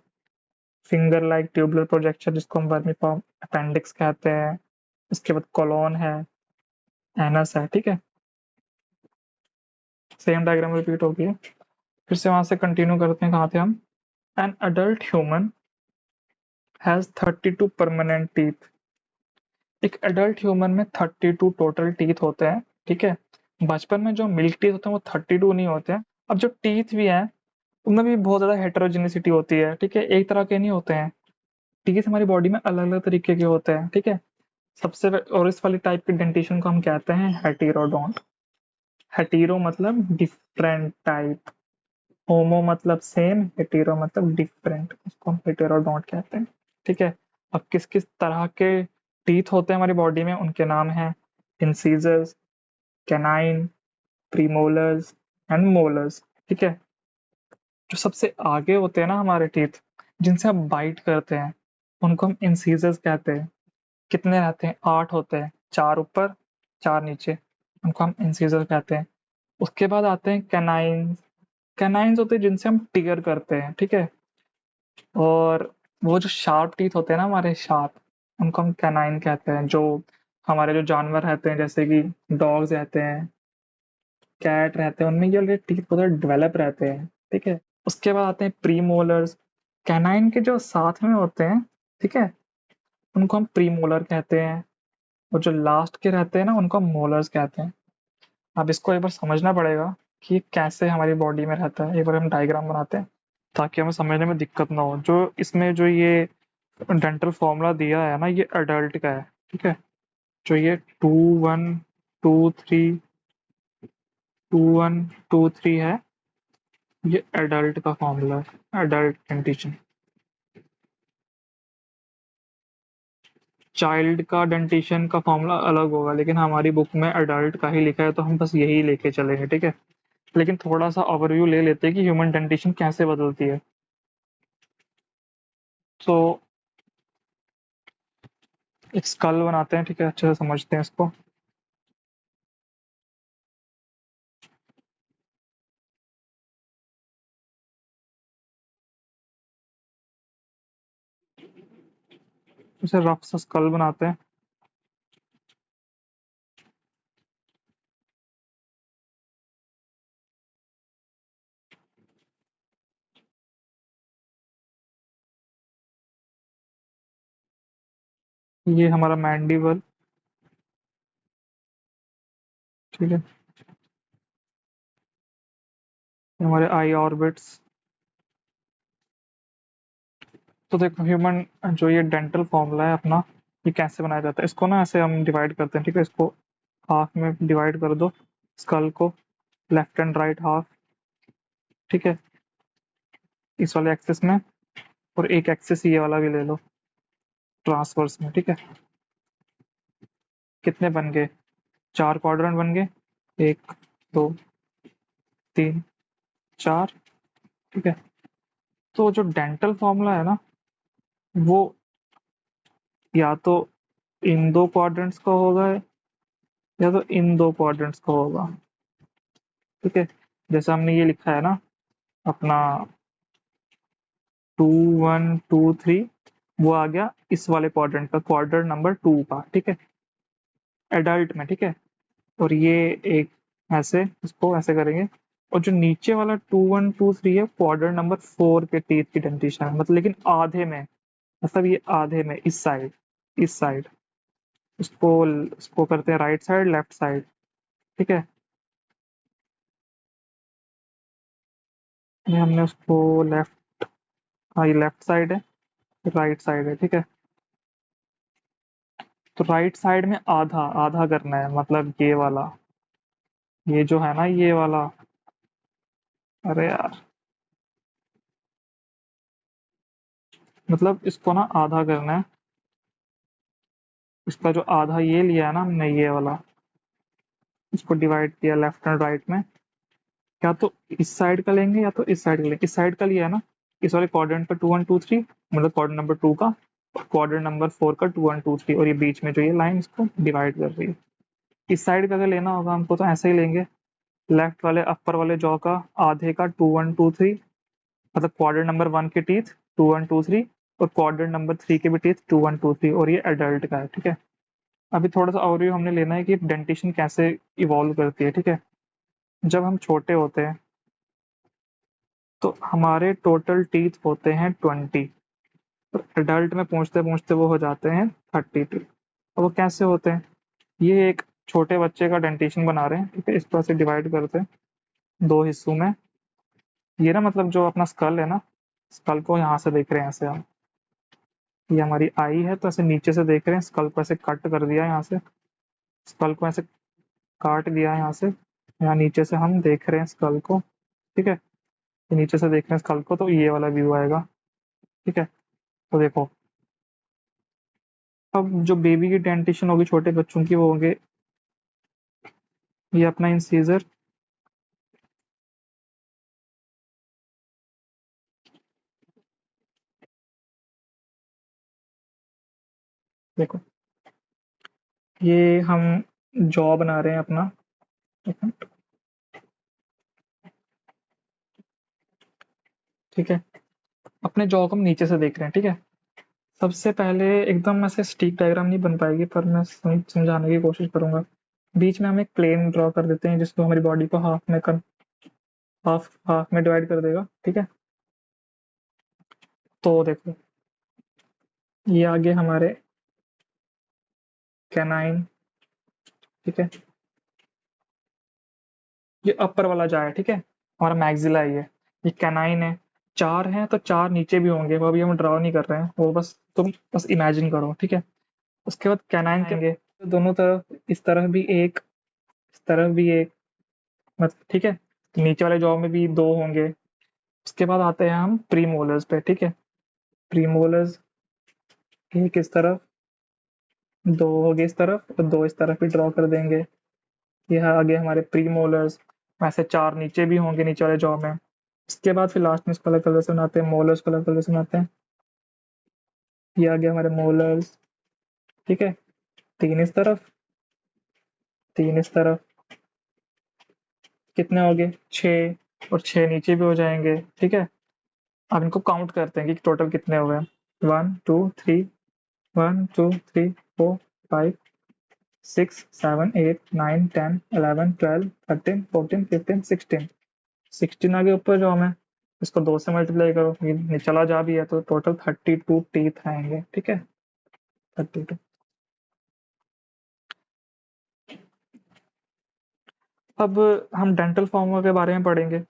finger like tubular projection जिसको हम वर्मीफॉर्म अपेंडिक्स कहते हैं। उसके बाद कोलोन है, एनस है, ठीक है। सेम डायग्राम रिपीट होगी। फिर से वहां से कंटिन्यू करते हैं, कहाँ थे हम। An adult human has 32 permanent teeth. एक एडल्ट ह्यूमन में 32 टोटल टीथ होते हैं, ठीक है। बचपन में जो मिल्क टीथ होते हैं वो 32 नहीं होते हैं। अब जो टीथ भी हैं उनमें भी बहुत ज्यादा हेटेरोजेनिसिटी होती है, ठीक है, एक तरह के नहीं होते हैं। टीथ हमारी बॉडी में अलग अलग तरीके के होते हैं, ठीक है। और इस वाली टाइप के डेंटिशन को हम कहते हैं हेटेरोडोंट। हेटेरो मतलब डिफरेंट टाइप, होमो मतलब सेम, हेटेरो मतलब डिफरेंट, उसको हम हेटेरोडोंट कहते हैं, ठीक है। अब किस किस तरह के टीथ होते हैं हमारी बॉडी में उनके नाम हैं incisors, canine, premolars and molars, ठीक है। जो सबसे आगे होते हैं ना हमारे टीथ, जिनसे आप बाइट करते हैं उनको हम इंसीजर्स कहते हैं। कितने रहते हैं? 8 होते हैं, 4 ऊपर 4 नीचे, उनको हम इंसीजर कहते हैं। उसके बाद आते हैं कैनाइन्स। कैनाइन्स होते हैं जिनसे हम टिगर करते हैं, ठीक है। और वो जो शार्प टीथ होते हैं ना हमारे, शार्प, उनको हम कैनाइन कहते हैं। जो हमारे जो जानवर रहते हैं जैसे कि डॉग्स रहते हैं, कैट रहते हैं, उनमें ये वाले टीथ बहुत डेवलप रहते हैं, ठीक है। उसके बाद आते हैं प्रीमोलर्स। कैनाइन के जो साथ में होते हैं, ठीक है, उनको हम प्रीमोलर कहते हैं। और जो लास्ट के रहते हैं ना उनको हम मोलर्स कहते हैं। अब इसको एक बार समझना पड़ेगा कि ये कैसे हमारी बॉडी में रहता है। एक बार हम डायग्राम बनाते हैं ताकि हमें समझने में दिक्कत ना हो। जो इसमें जो ये डेंटल फॉर्मूला दिया है ना, ये अडल्ट का है, ठीक है। जो ये 2 1 2 3 2 1 2 3 है, ये एडल्ट का फॉर्मूला है, एडल्ट डेंटिशन। चाइल्ड का डेंटिशन का फॉर्मूला अलग होगा, लेकिन हमारी बुक में एडल्ट का ही लिखा है तो हम बस यही लेके चलेंगे, ठीक है। लेकिन थोड़ा सा ओवरव्यू ले लेते हैं कि ह्यूमन डेंटिशन कैसे बदलती है। तो एक स्कल बनाते हैं, ठीक है, अच्छे से समझते हैं इसको। इसे रफ सा स्कल बनाते हैं। ये हमारा मैंडिबल, ठीक है, ये हमारे आई ऑर्बिट्स। तो देखो ह्यूमन जो ये डेंटल फॉर्मूला है अपना, ये कैसे बनाया जाता है। इसको ना ऐसे हम डिवाइड करते हैं, ठीक है। इसको हाफ में डिवाइड कर दो, स्कल को, लेफ्ट एंड राइट हाफ, ठीक है, इस वाले एक्सिस में। और एक एक्सिस ये वाला भी ले लो, ट्रांसवर्स में, ठीक है। कितने बन गए? 4 क्वाड्रेंट बन गए, 1 2 3 4, ठीक है। तो जो डेंटल फॉर्मूला है ना, वो या तो इन 2 क्वाड्रेंट्स का होगा या तो इन 2 क्वाड्रेंट्स का होगा, ठीक है। जैसे हमने ये लिखा है ना अपना 2 1 2 3, वो आ गया इस वाले क्वाड्रेंट का, क्वाड्रेंट नंबर 2 का, ठीक है, एडल्ट में, ठीक है। और ये एक ऐसे, इसको ऐसे करेंगे। और जो नीचे वाला 2 1 2 3 है, क्वाड्रेंट नंबर 4 के टीथ की डेंटिशन है, मतलब लेकिन आधे में, मतलब ये आधे में, इस साइड, इस साइड। इसको इसको करते हैं राइट साइड, लेफ्ट साइड, ठीक है। ये हमने उसको लेफ्ट, हाँ ये लेफ्ट साइड है, राइट साइड है, ठीक है। तो राइट साइड में आधा आधा करना है, मतलब ये वाला, ये जो है ना ये वाला, अरे यार, मतलब इसको ना आधा करना है। इसका जो आधा ये लिया है ना हमने, ये वाला, इसको डिवाइड किया लेफ्ट एंड राइट में। या तो इस साइड का लेंगे या तो इस साइड का लेंगे। इस साइड का लिया है ना, इस वाले क्वाड्रेंट का 2 1 2 3, मतलब क्वाड्रेंट नंबर 2 का, और क्वाड्रेंट नंबर 4 का 2 1 2 3, और ये बीच में जो ये लाइन इसको डिवाइड कर रही है। इस साइड का अगर लेना होगा हमको तो ऐसे ही लेंगे, लेफ्ट वाले अपर वाले जॉ का आधे का 2 1 2 3, मतलब क्वाड्रेंट नंबर 1 के टीथ 2 1 2 3, और क्वाड्रेंट नंबर 3 के भी टीथ 2 1 2 3, और ये एडल्ट का है, ठीक है। अभी थोड़ा सा ओवरव्यू हमने लेना है कि डेंटिशन कैसे इवॉल्व करती है, ठीक है। जब हम छोटे होते हैं तो हमारे टोटल टीथ होते हैं 20, और एडल्ट में पहुंचते पहुंचते वो हो जाते हैं 32। अब वो कैसे होते हैं? ये एक छोटे बच्चे का डेंटिशन बना रहे हैं, ठीक है। इस तरह से डिवाइड करते हैं 2 हिस्सों में। ये ना मतलब जो अपना स्कल है ना, स्कल को यहाँ से देख रहे हैं ऐसे हम, ये हमारी आई है तो ऐसे नीचे से देख रहे हैं, स्कल को ऐसे कट कर दिया यहाँ से, स्कल को ऐसे काट दिया यहाँ से, यहाँ नीचे से हम देख रहे हैं स्कल को, ठीक है। ये नीचे से देख रहे हैं स्कल को, तो ये वाला व्यू आएगा, ठीक है। तो देखो, अब जो बेबी की डेंटिशन होगी छोटे बच्चों की, वो होंगे ये अपना इंसीजर, देखो ये हम जॉ बना रहे हैं अपना। एक मिनट। ठीक है, अपने जॉ को हम नीचे से देख रहे हैं। ठीक है, सबसे पहले एकदम ऐसे स्टिक डायग्राम नहीं बन पाएगी, पर मैं समझाने की कोशिश करूंगा। बीच में हम एक प्लेन ड्रॉ कर देते हैं जिसको हमारी बॉडी को हाफ हाफ में डिवाइड कर देगा। ठीक है, तो देखो ये आगे हमारे कैनाइन। ठीक है, ये अपर वाला जा है। ठीक है, हमारा मैक्सिला है ये कैनाइन है। चार हैं तो चार नीचे भी होंगे, वो अभी हम ड्रॉ नहीं कर रहे हैं, वो बस तुम बस इमेजिन करो। ठीक है, उसके बाद कैनाइन के आएंगे तो दोनों तरफ, इस तरफ भी एक, इस तरफ भी एक, मतलब ठीक है, तो नीचे वाले जॉ में भी दो होंगे। उसके बाद आते हैं हम प्रीमोलर्स पे। ठीक है, प्रीमोलर्स एक इस तरफ, दो हो गए इस तरफ और दो इस तरफ भी ड्रॉ कर देंगे। ये है आगे हमारे प्रीमोलर्स। वैसे चार नीचे भी होंगे नीचे वाले जॉ में। इसके बाद फिर लास्ट में इसको अलग कलर से बनाते हैं, मोलर्स को अलग कलर से बनाते हैं। ये आ गया हमारे मोलर्स। ठीक है, तीन इस तरफ, तीन इस तरफ, कितने हो गए? छः, और छः नीचे भी हो जाएंगे। ठीक है, अब इनको काउंट करते हैं कि टोटल कितने हो गए। One two three, one two three four five six seven eight nine 10 11 12 13 14 15 16। 16 आगे ऊपर जो हमें इसको दो से मल्टीप्लाई करो, ये चला जा भी है तो टोटल 32 टीथ आएंगे। ठीक है, 32। अब हम डेंटल फॉर्मूला के बारे में पढ़ेंगे।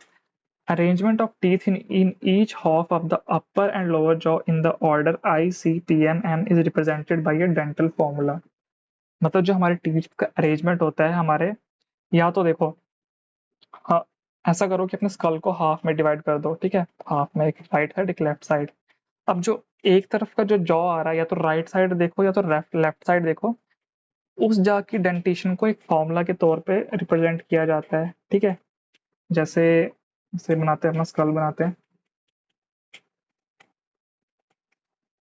Arrangement of teeth in each half of the upper and lower jaw in the order ICPNN is represented by a dental formula. मतलब जो हमारे टीथ का अरेंजमेंट होता है हमारे, या तो देखो, हाँ, ऐसा करो कि अपने स्कल को हाफ में डिवाइड कर दो। ठीक है, हाफ में, एक राइट साइड एक लेफ्ट साइड। अब जो एक तरफ का जो जॉ आ रहा है, या तो राइट साइड देखो या तो लेफ्ट लेफ्ट साइड देखो, उस जॉ की डेंटेशन को एक फॉर्मूला के तौर पे रिप्रेजेंट किया जाता है। ठीक है, जैसे जैसे बनाते हैं, अपना स्कल बनाते हैं।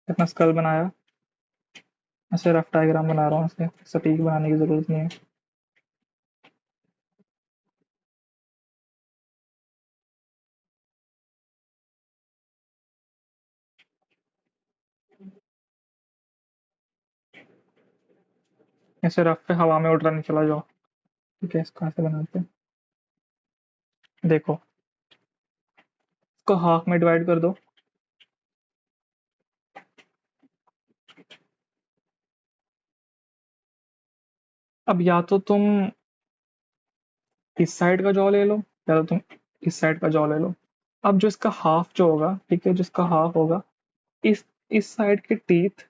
अपना स्कल बनाया, ऐसे रफ डायग्राम बना रहा हूँ, ऐसे सटीक बनाने की जरूरत नहीं है। ऐसे रफ पे हवा में उड़ रहा नहीं, चला जाओ। ठीक है, इसको ऐसे बनाते हैं। देखो, इसको हाफ में डिवाइड कर दो। अब या तो तुम इस साइड का जॉ ले लो, या तो तुम इस साइड का जॉ ले लो। अब जो इसका हाफ जो होगा, ठीक है, जिसका हाफ होगा, इस साइड के टीथ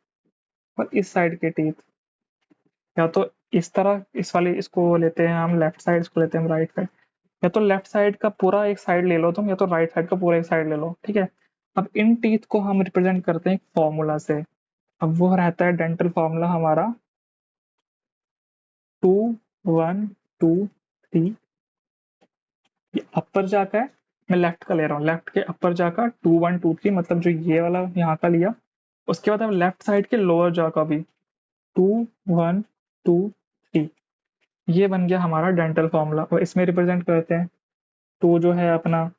और इस साइड के टीथ, या तो इस तरह, इस वाले इसको लेते हैं हम लेफ्ट साइड, इसको लेते हैं हम राइट साइड। या तो लेफ्ट साइड का पूरा एक साइड ले लो तुम, या तो राइट साइड का पूरा एक साइड ले लो। ठीक है, अब इन टीथ को हम रिप्रेजेंट करते हैं एक फॉर्मूला से। अब वो रहता है डेंटल फॉर्मूला हमारा 2 1 2 3। ये अपर जाका है, मैं लेफ्ट का ले रहा हूँ, लेफ्ट के अपर जाका 2 1 2 3, मतलब जो ये वाला यहाँ का लिया। उसके बाद हम लेफ्ट साइड के लोअर जा का भी 2 1 2 3। ये बन गया हमारा डेंटल फॉर्मूला, और इसमें रिप्रेजेंट करते हैं। टू जो है अपना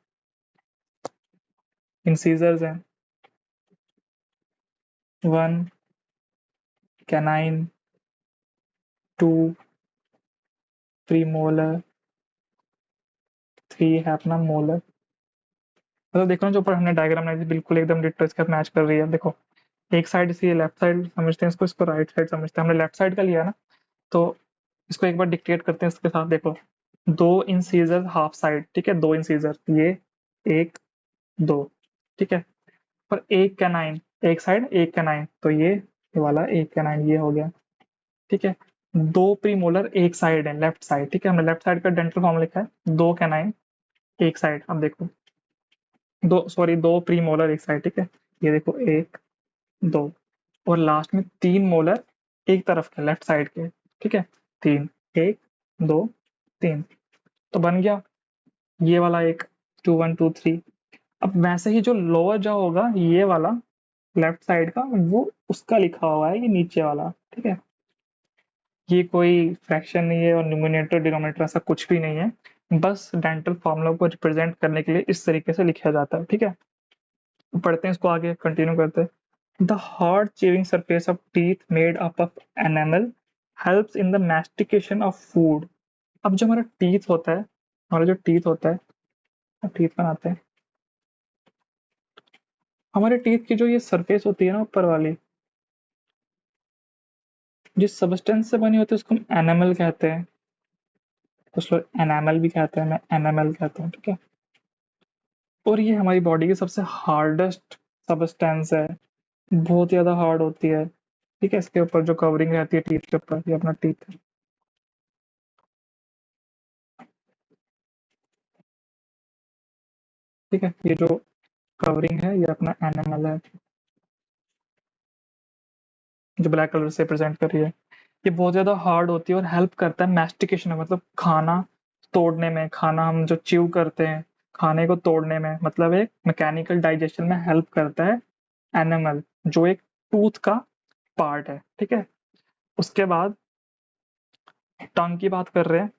इंसीजर्स हैं, one canine, two premolar, three है अपना मोलर। मतलब देखो ना, जो ऊपर हमने डायग्राम बनाई थी बिल्कुल एकदम डिट्टो इसके साथ मैच कर रही है। देखो, एक साइड इसे लेफ्ट साइड समझते हैं, इसको इसको राइट साइड समझते हैं। हमने लेफ्ट साइड का लिया ना, तो इसको एक बार डिक्टेट करते हैं इसके साथ। देखो, दो इंसीजर हाफ साइड, ठीक है, दो इंसीजर, ये एक दो। ठीक है, पर एक कैनाइन एक साइड, एक कैनाइन, तो ये वाला एक कैनाइन ये हो गया। ठीक है, दो प्रीमोलर एक साइड है, लेफ्ट साइड। ठीक है, हमने लेफ्ट साइड का डेंटल फॉर्म लिखा है, दो कैनाइन एक साइड। अब देखो, दो सॉरी दो प्रीमोलर एक साइड। ठीक है, ये देखो एक दो, और लास्ट में तीन मोलर एक तरफ के लेफ्ट साइड के। ठीक है, तीन, एक दो तीन, तो बन गया ये वाला एक 2 1 2 3। अब वैसे ही जो लोअर जॉ होगा ये वाला लेफ्ट साइड का, वो उसका लिखा हुआ है ये नीचे वाला। ठीक है। ये कोई फ्रैक्शन नहीं है और न्यूमरेटर डिनोमिनेटर ऐसा कुछ भी नहीं है, बस डेंटल फॉर्मूला को रिप्रेजेंट करने के लिए इस तरीके से लिखा जाता है। ठीक है, पढ़ते हैं इसको, आगे कंटिन्यू करते हैं। The hard chewing surface of teeth made up of enamel helps in the mastication of food. अब जो हमारा टीथ होता है, हमारा जो टीथ होता है, टीथ बनाते हैं, हमारे टीथ की जो ये सरफेस होती है ना ऊपर वाली, जिस सब्सटेंस से बनी होती है उसको हम एनामल कहते हैं। कुछ लोग एनामल भी कहते हैं, मैं एनामल कहता हूँ। ठीक है, और ये हमारी बॉडी की सबसे हार्डेस्ट सब्सटेंस है, बहुत ज़्यादा हार्ड होती है। ठीक है, इसके ऊपर जो कवरिंग रहती है टीथ के ऊपर, ये अपना टीथ है। ठीक है, ये जो कवरिंग है ये अपना एनिमल है, जो ब्लैक कलर से प्रेजेंट कर रही है। ये बहुत ज्यादा हार्ड होती है और हेल्प करता है मैस्टिकेशन में, मतलब खाना तोड़ने में, खाना हम जो च्यू करते हैं खाने को तोड़ने में, मतलब एक मैकेनिकल डाइजेशन में हेल्प करता है एनिमल, जो एक टूथ का पार्ट है। ठीक है, उसके बाद टंग की बात कर रहे हैं।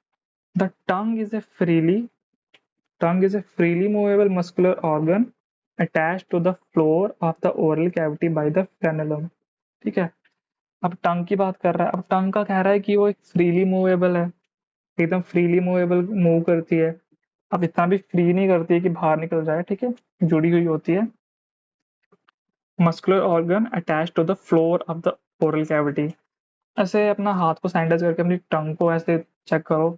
The tongue is a freely tongue is a freely movable muscular organ attached to the floor of the oral cavity by the frenulum। ठीक है, अब टंग की बात कर रहा है। अब टंग का कह रहा है कि वो एक फ्रीली मूवेबल है, एकदम फ्रीली मूवेबल मूव करती है। अब इतना भी फ्री नहीं करती है कि बाहर निकल जाए। ठीक है, जुड़ी हुई होती है, muscular organ attach to the floor of the oral cavity. ऐसे अपना हाथ को सैनिटाइज करके अपनी टंग को ऐसे चेक करो,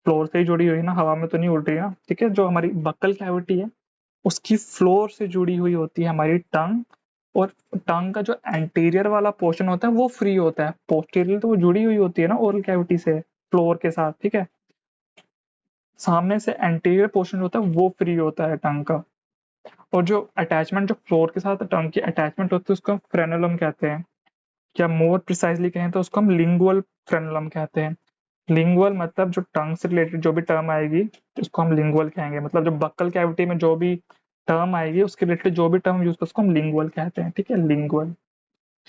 फ्लोर से ही जुड़ी हुई है ना, हवा में तो नहीं उड़ रही है ना। ठीक है, जो हमारी बक्कल कैविटी है उसकी फ्लोर से जुड़ी हुई होती है हमारी टंग, और टंग का जो एंटीरियर वाला पोर्शन होता है वो फ्री होता है, पोस्टीरियर तो वो जुड़ी हुई होती है ना ओरल कैविटी से, फ्लोर के साथ। ठीक है, सामने से एंटीरियर पोर्शन होता है वो फ्री होता है टंग का, और जो अटैचमेंट जो फ्लोर के साथ टंग की अटैचमेंट होती है उसको हम फ्रेनुलम कहते हैं, या मोर प्रिसाइजली कहें तो उसको हम लिंगुअल फ्रेनुलम कहते हैं। लिंगुअल मतलब जो टंग से रिलेटेड जो भी टर्म आएगी उसको हम लिंगुअल कहेंगे, मतलब जो बक्कल कैविटी में जो भी टर्म आएगी उसके रिलेटेड जो भी टर्म यूज कर उसको हम लिंगुअल कहते हैं। ठीक है, लिंगुअल,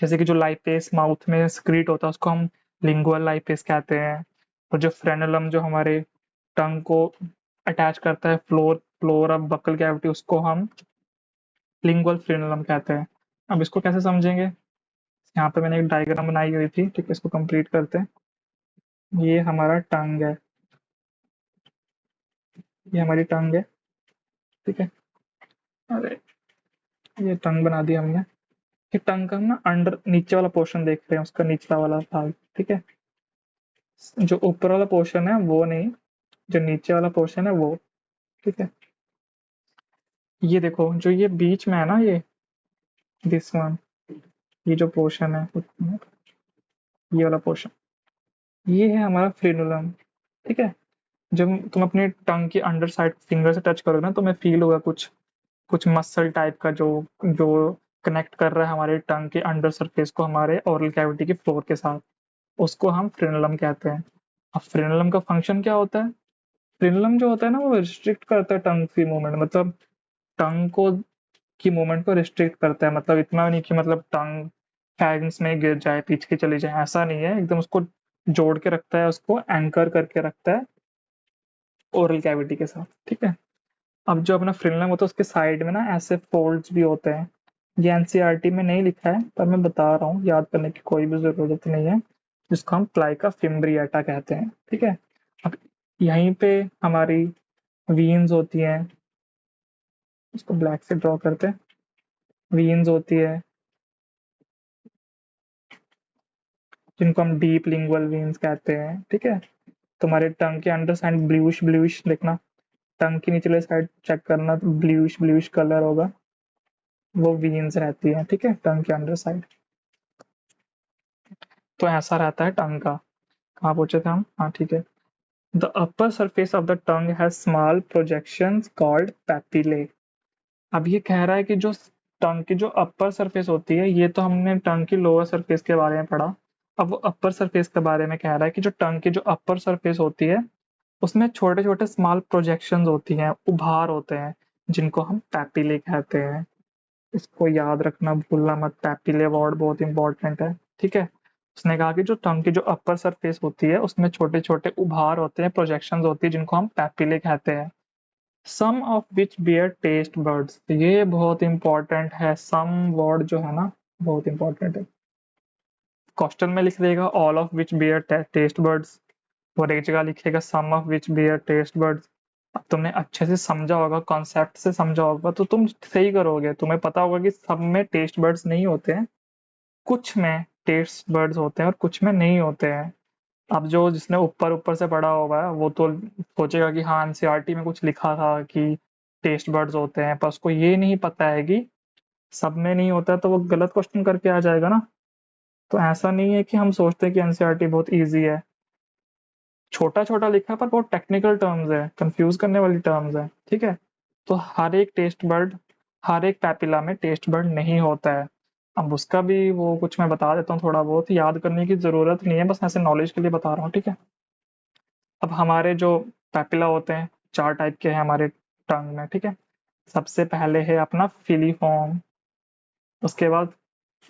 जैसे कि जो लाइपेस माउथ में सिक्रीट होता है उसको हम लिंगुअल लाइपेस कहते हैं, और जो फ्रेनुलम जो हमारे टंग को अटैच करता है floor floor of buccal cavity उसको हम लिंगुअल फ्रेनुलम कहते हैं। अब इसको कैसे समझेंगे, यहाँ पे मैंने एक डायग्राम बनाई हुई थी। ठीक है, इसको कंप्लीट करते हैं। ये हमारा टंग है, ये हमारी टंग है। ठीक है, अरे ये टंग बना दिया हमने। ये टंग का हम ना अंडर नीचे वाला पोर्शन देख रहे हैं, उसका निचला वाला भाग। ठीक है, जो ऊपर वाला पोर्शन है वो नहीं, जो नीचे वाला पोर्शन है वो। ठीक है, ये देखो जो ये बीच में है ना, ये दिस वन, ये जो पोर्शन है ये वाला पोर्शन, ये है हमारा फ्रेनुलम। ठीक है, जब तुम अपने टंग की अंडर साइड फिंगर से टच करोगे ना तो मैं फील होगा कुछ कुछ मसल टाइप का, जो जो कनेक्ट कर रहा है हमारे टंग के अंडर सरफेस को हमारे ओरल कैविटी के फ्लोर के साथ, उसको हम फ्रेनुलम कहते हैं। अब फ्रेनुलम का फंक्शन क्या होता है, फ्रेनुलम जो होता है ना वो रिस्ट्रिक्ट करता है टंग की मूवमेंट, मतलब टंग को की मूवमेंट को रिस्ट्रिक्ट करता है, मतलब इतना नहीं कि मतलब टंग फैंग्स में गिर जाए, पीछे के चली जाए, ऐसा नहीं है, एकदम उसको जोड़ के रखता है, उसको एंकर करके रखता है ओरल कैविटी के साथ। ठीक है, अब जो अपना फ्रेनुलम होता है उसके साइड में ना ऐसे फोल्ड्स भी होते हैं। ये एनसीईआरटी में नहीं लिखा है पर मैं बता रहा हूँ, याद करने की कोई भी जरूरत नहीं है, जिसको हम प्लाइका फिम्ब्रिएटा कहते हैं। ठीक है, अब यहीं पे हमारी वीन्स होती हैं, इसको ब्लैक से ड्रॉ करते हैं। वीन्स होती है जिनको हम डीप लिंगुअल वीन्स कहते हैं। ठीक है, तुम्हारे टंग के अंडर साइड ब्लूइश ब्लूइश देखना, टंग की निचले साइड चेक करना तो ब्लूइश ब्लूइश कलर होगा, वो वीन्स रहती है। ठीक है, टंग के अंडर साइड, तो ऐसा रहता है टंग का। कहाँ पूछे थे हम, हाँ ठीक है। The upper surface of the tongue has small projections called papillae. अब ये कह रहा है कि जो टंग की जो अपर सरफेस होती है, ये तो हमने टंग की लोअर सरफेस के बारे में पढ़ा, अब वो अपर सरफेस के बारे में कह रहा है कि जो टंग की जो अपर सरफेस होती है उसमें छोटे छोटे स्मॉल प्रोजेक्शंस होती हैं, उभार होते हैं, जिनको हम पैपिले कहते हैं। इसको याद रखना, भूलना मत, पैपिले वर्ड बहुत इंपॉर्टेंट है। ठीक है, उसने कहा कि जो टंग की जो अपर सरफेस होती है उसमें छोटे छोटे उभार होते हैं, प्रोजेक्शंस होती है, जिनको हम पैपिले कहते हैं। Some of which bear taste buds, ये बहुत इंपॉर्टेंट है, सम वर्ड जो है ना बहुत इंपॉर्टेंट है। क्वेश्चन में लिख देगा all of which bear taste buds, और एक जगह लिखेगा some of which bear taste buds. अब तुमने अच्छे से समझा होगा, कॉन्सेप्ट से समझा होगा, तो तुम सही करोगे। तुम्हें पता होगा कि सब में टेस्ट बर्ड्स नहीं होते हैं, कुछ में टेस्ट बर्ड्स होते हैं और कुछ में नहीं होते हैं। अब जो जिसने ऊपर ऊपर से पढ़ा होगा वो तो सोचेगा कि हाँ एनसीईआरटी में कुछ लिखा था कि टेस्ट बर्ड्स होते हैं, पर उसको ये नहीं पता है कि सब में नहीं होता, तो वो गलत क्वेश्चन करके आ जाएगा ना। तो ऐसा नहीं है कि हम सोचते हैं कि एनसीईआरटी बहुत ईजी है। छोटा छोटा लिखा है पर बहुत टेक्निकल टर्म्स है, कंफ्यूज करने वाली टर्म्स है, ठीक है। तो हर एक टेस्ट बर्ड, हर एक पैपिला में टेस्ट बर्ड नहीं होता है। अब उसका भी वो कुछ मैं बता देता हूँ, थोड़ा बहुत याद करने की जरूरत नहीं है, बस ऐसे नॉलेज के लिए बता रहा हूँ, ठीक है। अब हमारे जो पैपिला होते हैं 4 टाइप के हैं हमारे टंग में, ठीक है। सबसे पहले है अपना फिलीफॉर्म, उसके बाद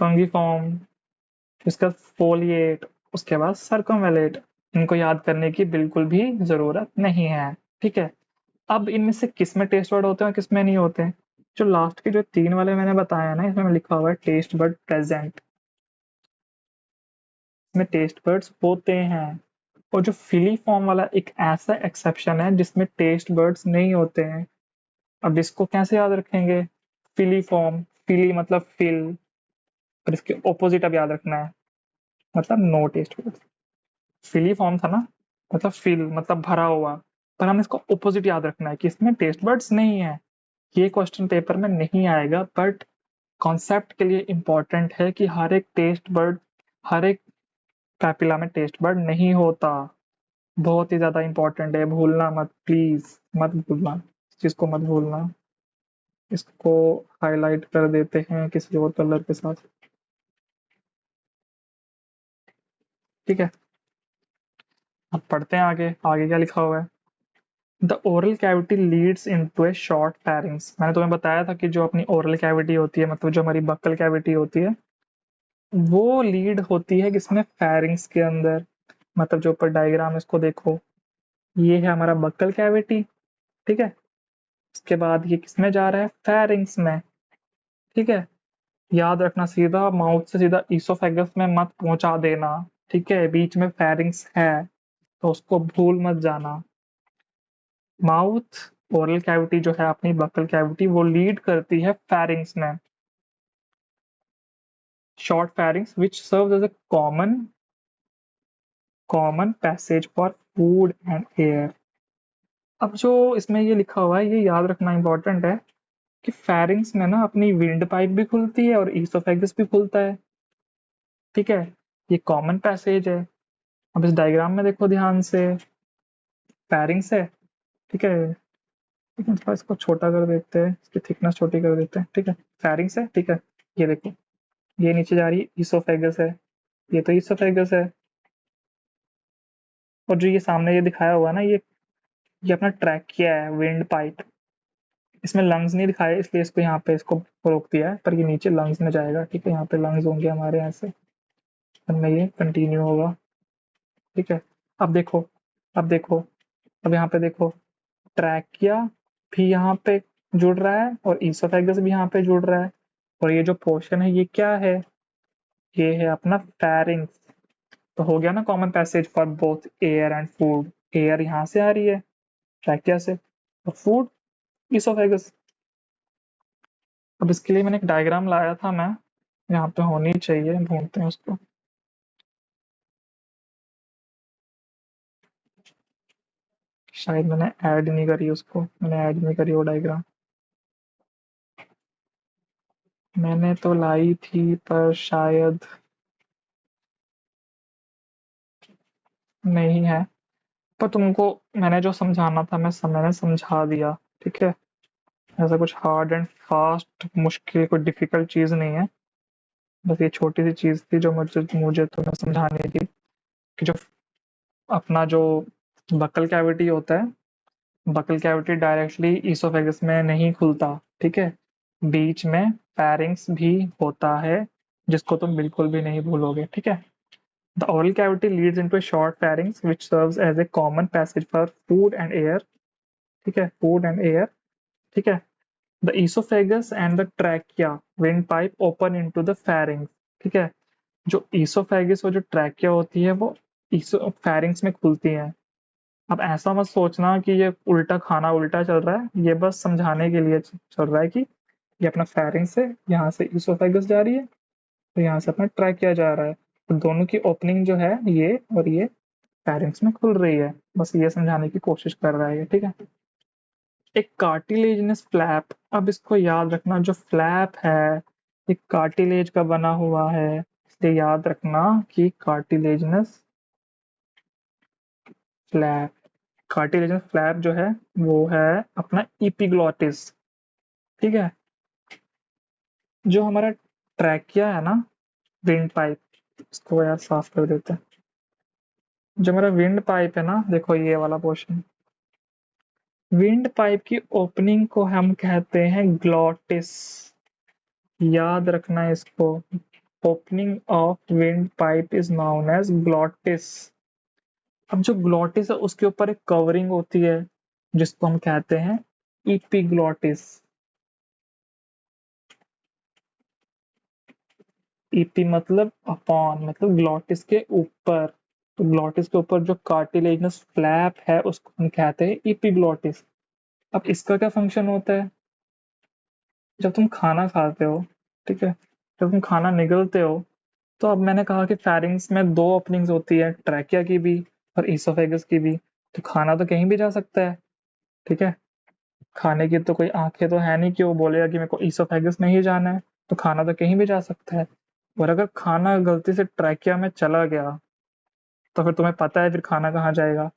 फंगीफॉर्म, उसके बाद फोलिएट, उसके बाद सर्कमवेलेट। इनको याद करने की बिल्कुल भी जरूरत नहीं है, ठीक है। अब इनमें से किस में टेस्ट बर्ड होते हैं और किस में नहीं होते हैं। जो लास्ट के जो 3 वाले मैंने बताया ना, इसमें लिखा हुआ है टेस्ट बर्ड प्रेजेंट, इसमें टेस्ट बर्ड्स होते हैं। और जो फिली फॉर्म वाला एक ऐसा एक्सेप्शन है जिसमें टेस्ट बर्ड्स नहीं होते हैं। अब इसको कैसे याद रखेंगे। फिली फॉर्म, फिली मतलब फिल, और इसके ऑपोजिट अब याद रखना है, मतलब नो टेस्ट बर्ड्स। फिली फॉर्म था ना, मतलब फिल मतलब भरा हुआ, पर हमें इसको ऑपोजिट याद रखना है कि इसमें टेस्ट बर्ड्स नहीं है। ये क्वेश्चन पेपर में नहीं आएगा, बट कॉन्सेप्ट के लिए इम्पोर्टेंट है कि हर एक टेस्ट बर्ड, हर एक पैपिला में टेस्ट बर्ड नहीं होता। बहुत ही ज्यादा इम्पोर्टेंट है, भूलना मत, प्लीज मत भूलना, इस चीज को मत भूलना। इसको हाईलाइट कर देते हैं किसी और कलर के साथ, ठीक है। अब पढ़ते हैं आगे, आगे क्या लिखा हुआ है। The oral cavity Leeds into A short pharynx. मैंने तुम्हें बताया था कि जो अपनी ओरल कैविटी होती है, मतलब जो हमारी बक्कल कैविटी होती है, वो लीड होती है किसमें, फेरिंग्स के अंदर। मतलब जो ऊपर डायग्राम है इसको देखो, ये है हमारा बक्कल कैविटी, ठीक है। उसके बाद ये किसमें जा रहा है, फेरिंग्स में, ठीक है। याद रखना सीधा माउथ से सीधा ईसोफेगस में मत पहुंचा देना, ठीक है, बीच में फेरिंग्स है तो उसको भूल मत जाना। माउथ ओरल कैविटी जो है अपनी बक्कल कैविटी, वो लीड करती है फेरिंग्स में, short pharynx which serves as a common passage for food and air. अब जो इसमें ये लिखा हुआ है ये याद रखना इंपॉर्टेंट है कि फेरिंग्स में ना अपनी विंड पाइप भी खुलती है और ईसोफेगस भी खुलता है, ठीक है। ये कॉमन पैसेज है। अब इस डायग्राम में देखो ध्यान से, फेरिंग्स है, ठीक है। लेकिन थोड़ा इसको छोटा कर देते हैं, इसकी थिकनेस छोटी कर देते हैं, ठीक है। फेरिंग्स है, ठीक है। ये देखो, ये नीचे जा रही है ईसोफेगस है, ये तो ईसोफेगस है। और जो ये सामने ये दिखाया हुआ है ना, ये अपना ट्रैकिया है, विंड पाइप। इसमें लंग्स नहीं दिखाए इसलिए इसको यहाँ पे इसको रोक दिया है, पर ये नीचे लंग्स में जाएगा, ठीक है। यहाँ पे लंग्स होंगे हमारे, यहाँ से में ये कंटिन्यू होगा, ठीक है। अब देखो, अब देखो, अब यहाँ पे देखो, ट्रैकिया भी यहाँ पे जुड़ रहा है और ईसोफेगस भी यहाँ पे जुड़ रहा है। और ये जो पोर्शन है ये क्या है, ये है अपना फेरिंग्स। तो हो गया ना common passage for both air and food. Air यहाँ से आ रही है ट्रैकिया से, और फूड ईसोफेगस। अब इसके लिए मैंने एक डायग्राम लाया था मैं, यहाँ पे होनी चाहिए, ढूंढते हैं उसको। शायद मैंने ऐड नहीं करी उसको, मैंने ऐड नहीं करी वो डायग्राम, मैंने तो लाई थी पर शायद नहीं है। पर तुमको मैंने जो समझाना था मैंने समझा दिया, ठीक है। ऐसा कुछ हार्ड एंड फास्ट मुश्किल कोई डिफिकल्ट चीज नहीं है, बस ये छोटी सी चीज थी जो मुझे मुझे तुम्हें समझानी थी कि जो अपना जो बकल कैविटी होता है, बकल कैविटी डायरेक्टली ईसोफेगस में नहीं खुलता, ठीक है। बीच में फेरिंग्स भी होता है, जिसको तुम बिल्कुल भी नहीं भूलोगे, ठीक है। The oral cavity leads into a short pharynx which serves as a common passage for food and air. ठीक है, food and air. ठीक है. The esophagus and the trachea windpipe open into the pharynx. ठीक है, जो esophagus और जो trachea होती है वो pharynx में खुलती है. अब ऐसा मत सोचना कि ये उल्टा खाना उल्टा चल रहा है, ये बस समझाने के लिए चल रहा है कि ये अपना pharynx है, यहाँ से esophagus जा रही है, तो यहाँ से अपना trachea जा रहा है, तो दोनों की ओपनिंग जो है ये और ये pharynx में खुल रही है, बस ये समझाने की कोशिश कर रहा है ये. ठीक है. एक कार्टिलेजिनस फ्लैप, अब इसको याद रखना, जो फ्लैप है ये कार्टिलेज का बना हुआ है, इसलिए याद रखना कि कार्टिलेजिनस फ्लैप. कार्टिलेजिनस फ्लैप जो है वो है अपना इपिग्लॉटिस. ठीक है. जो हमारा ट्रैकिया है ना, विंड पाइप, इसको यार साफ कर देते हैं. जो हमारा विंड पाइप है ना, देखो ये वाला पोर्शन, विंड पाइप की ओपनिंग को हम कहते हैं ग्लॉटिस. याद रखना इसको, opening of windpipe is known as glottis. अब जो ग्लॉटिस है उसके ऊपर एक कवरिंग होती है जिसको हम कहते हैं इपिग्लॉटिस. इपी मतलब अपॉन, मतलब ग्लॉटिस के ऊपर, तो ग्लॉटिस के ऊपर जो कार्टिलेजिनस फ्लैप है उसको हम कहते हैं इपिग्लॉटिस. अब इसका क्या फंक्शन होता है, जब तुम खाना खाते हो, ठीक है, जब तुम खाना निगलते हो, तो अब मैंने कहा कि फेरिंग्स में दो ओपनिंग्स होती है, ट्रैकिया की भी और ईसोफेगस की भी, तो खाना तो कहीं भी जा सकता है. ठीक है, खाने की तो कोई आंखें तो है नहीं कि वो बोलेगा कि मेरे को ईसोफेगस में ही जाना है, तो खाना तो कहीं भी जा सकता है. और अगर खाना गलती से ट्रैकिया में चला गया तो फिर तुम्हें पता है फिर खाना कहाँ जाएगा,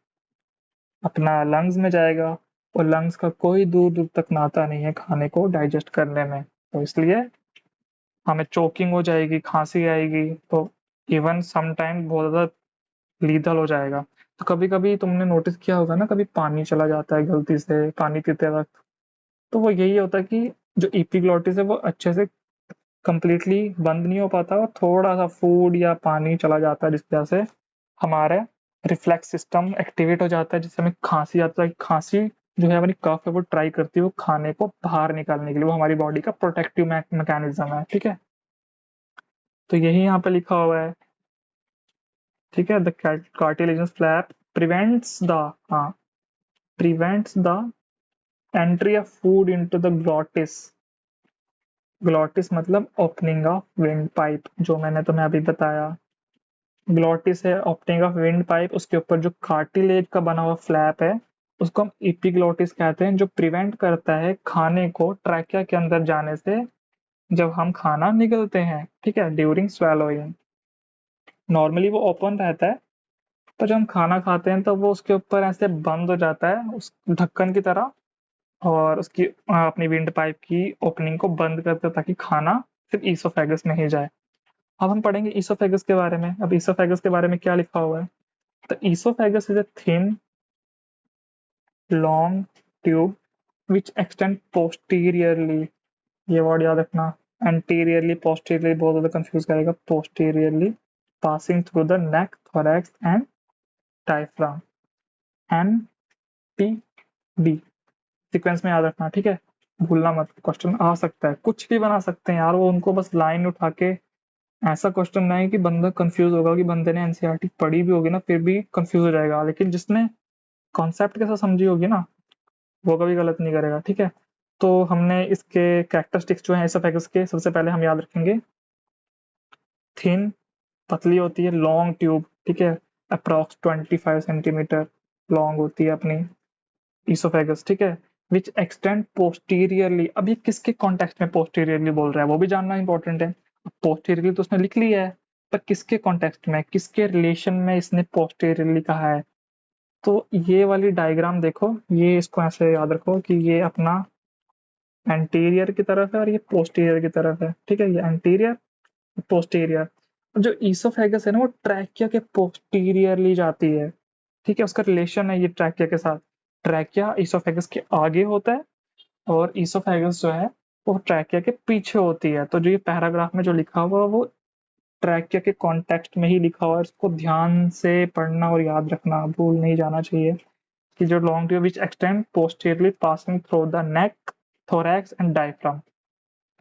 अपना लंग्स में जाएगा, और लंग्स का कोई दूर दूर तक नाता नहीं है खाने को डाइजेस्ट करने में, तो इसलिए हमें चोकिंग हो जाएगी, खांसी आएगी, तो इवन सम टाइम बहुत ज़्यादा लीथल हो जाएगा. तो कभी-कभी तुमने नोटिस किया होगा ना, कभी पानी चला जाता है गलती से पानी पीते वक़्त, तो वो यही होता है कि जो एपिग्लॉटिस है वो अच्छे से कंप्लीटली बंद नहीं हो पाता और थोड़ा-सा फूड या पानी चला जाता है, जिसकी वजह से हमारा रिफ्लेक्स सिस्टम एक्टिवेट हो जाता है, जिससे हमें खांसी आता है. खांसी जो है हमारी कफ है वो ट्राई करती है वो खाने को बाहर निकालने के लिए, वो हमारी बॉडी का प्रोटेक्टिव मैकेनिज्म है. ठीक है, तो यही यहाँ पे लिखा हुआ है. ठीक है, the cartilaginous flap prevents the, हाँ, prevents the entry of food into the glottis. Glottis मतलब ओपनिंग ऑफ विंड पाइप, जो मैंने तुम्हें अभी बताया. ग्लॉटिस है ओपनिंग ऑफ विंड पाइप, उसके ऊपर जो कार्टिलेज का बना हुआ फ्लैप है उसको हम एपिग्लॉटिस कहते हैं, जो प्रिवेंट करता है खाने को ट्रैकिया के अंदर जाने से जब हम खाना निगलते हैं. ठीक है, ड्यूरिंग swallowing. नॉर्मली वो ओपन रहता है, पर जब हम खाना खाते हैं तो वो उसके ऊपर ऐसे बंद हो जाता है उस ढक्कन की तरह, और उसकी अपनी विंड पाइप की ओपनिंग को बंद करते हैं ताकि खाना सिर्फ ईसोफेगस में ही जाए. अब हम पढ़ेंगे ईसोफेगस के बारे में. अब ईसोफेगस के बारे में क्या लिखा हुआ है, तो oesophagus is a thin long tube which extend posteriorly. ये वर्ड याद रखना, एंटीरियरली पोस्टीरियरली बहुत ज्यादा कंफ्यूज करेगा, posteriorly passing through the neck, thorax and diaphragm. N P D sequence में याद रखना. ठीक है, भूलना मत, क्वेश्चन आ सकता है, कुछ भी बना सकते हैं यार वो, उनको बस लाइन उठा के ऐसा क्वेश्चन नहीं कि बंदा कंफ्यूज होगा, कि बंदे ने एनसीईआरटी पढ़ी भी होगी ना फिर भी कंफ्यूज हो जाएगा, लेकिन जिसने कॉन्सेप्ट के साथ समझी होगी ना वो कभी गलत नहीं करेगा. ठीक है, तो हमने इसके कैरेक्टरिस्टिक्स जो है एसोफेगस के, सबसे पहले हम याद रखेंगे थिन, पतली होती है, लॉन्ग ट्यूब. ठीक है, अप्रॉक्स 25 सेंटीमीटर लॉन्ग होती है अपनी ईसोफेगस. ठीक है, विच एक्सटेंड पोस्टीरियरली. अब ये किसके कॉन्टेक्स्ट में पोस्टीरियरली बोल रहा है वो भी जानना इंपॉर्टेंट है. पोस्टीरियरली तो उसने लिख लिया है, पर किसके कॉन्टेक्स्ट में, किसके रिलेशन में इसने पोस्टीरियरली कहा है. तो ये वाली डायग्राम देखो, ये इसको ऐसे याद रखो कि ये अपना एंटीरियर की तरफ है और ये पोस्टीरियर की तरफ है. ठीक है, ये एंटीरियर, पोस्टीरियर. जो ईसोफेगस है ना वो ट्रैकिया के पोस्टीरियरली जाती है. ठीक है, उसका रिलेशन है ये ट्रैकिया के साथ. ट्रैकिया ईसोफेगस के आगे होता है और ईसोफेगस जो है वो ट्रैकिया के पीछे होती है. तो जो ये पैराग्राफ में जो लिखा हुआ वो ट्रैकिया के कॉन्टेक्स्ट में ही लिखा हुआ है, इसको ध्यान से पढ़ना और याद रखना, भूल नहीं जाना चाहिए कि जो long tube which extend posteriorly passing through the neck, thorax and diaphragm.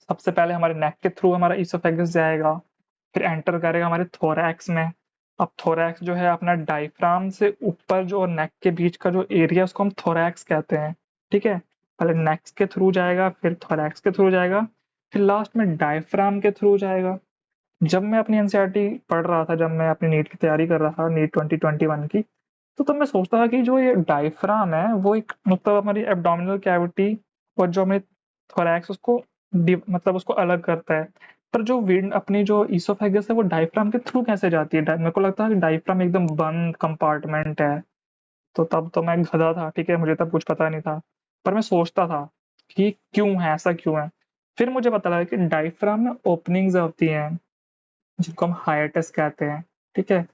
सबसे पहले हमारे नेक के थ्रू हमारा ईसोफेगस जाएगा, फिर एंटर करेगा हमारे थोरैक्स में। अब थोरैक्स जो है अपना डायफ्राम से ऊपर जो नेक के बीच का जो एरिया उसको हम थोरैक्स कहते हैं, ठीक है। पहले नेक के थ्रू जाएगा, फिर थोरैक्स के थ्रू जाएगा, फिर लास्ट में डायफ्राम के थ्रू जाएगा। जब मैं अपनी एनसीईआरटी पढ़ रहा था, जब मैं अपनी नीट की तैयारी कर रहा था, नीट 2021 की, तो तब मैं सोचता था कि जो ये डायफ्राम है वो एक मतलब हमारी एब्डोमिनल कैविटी और जो हमें थोरैक्स उसको मतलब उसको अलग करता है। पर जो विंड अपनी जो ईसोफेगस है वो डायफ्राम के थ्रू कैसे जाती है? मेरे को लगता है कि डायफ्राम एकदम बंद कंपार्टमेंट है। तो तब तो मैं गधा था, ठीक है, मुझे तब कुछ पता नहीं था। पर मैं सोचता था कि क्यों है, ऐसा क्यों है। फिर मुझे पता लगा कि डायफ्राम में ओपनिंग्स होती हैं जिनको हम हाइएटस कहते हैं, ठीक है।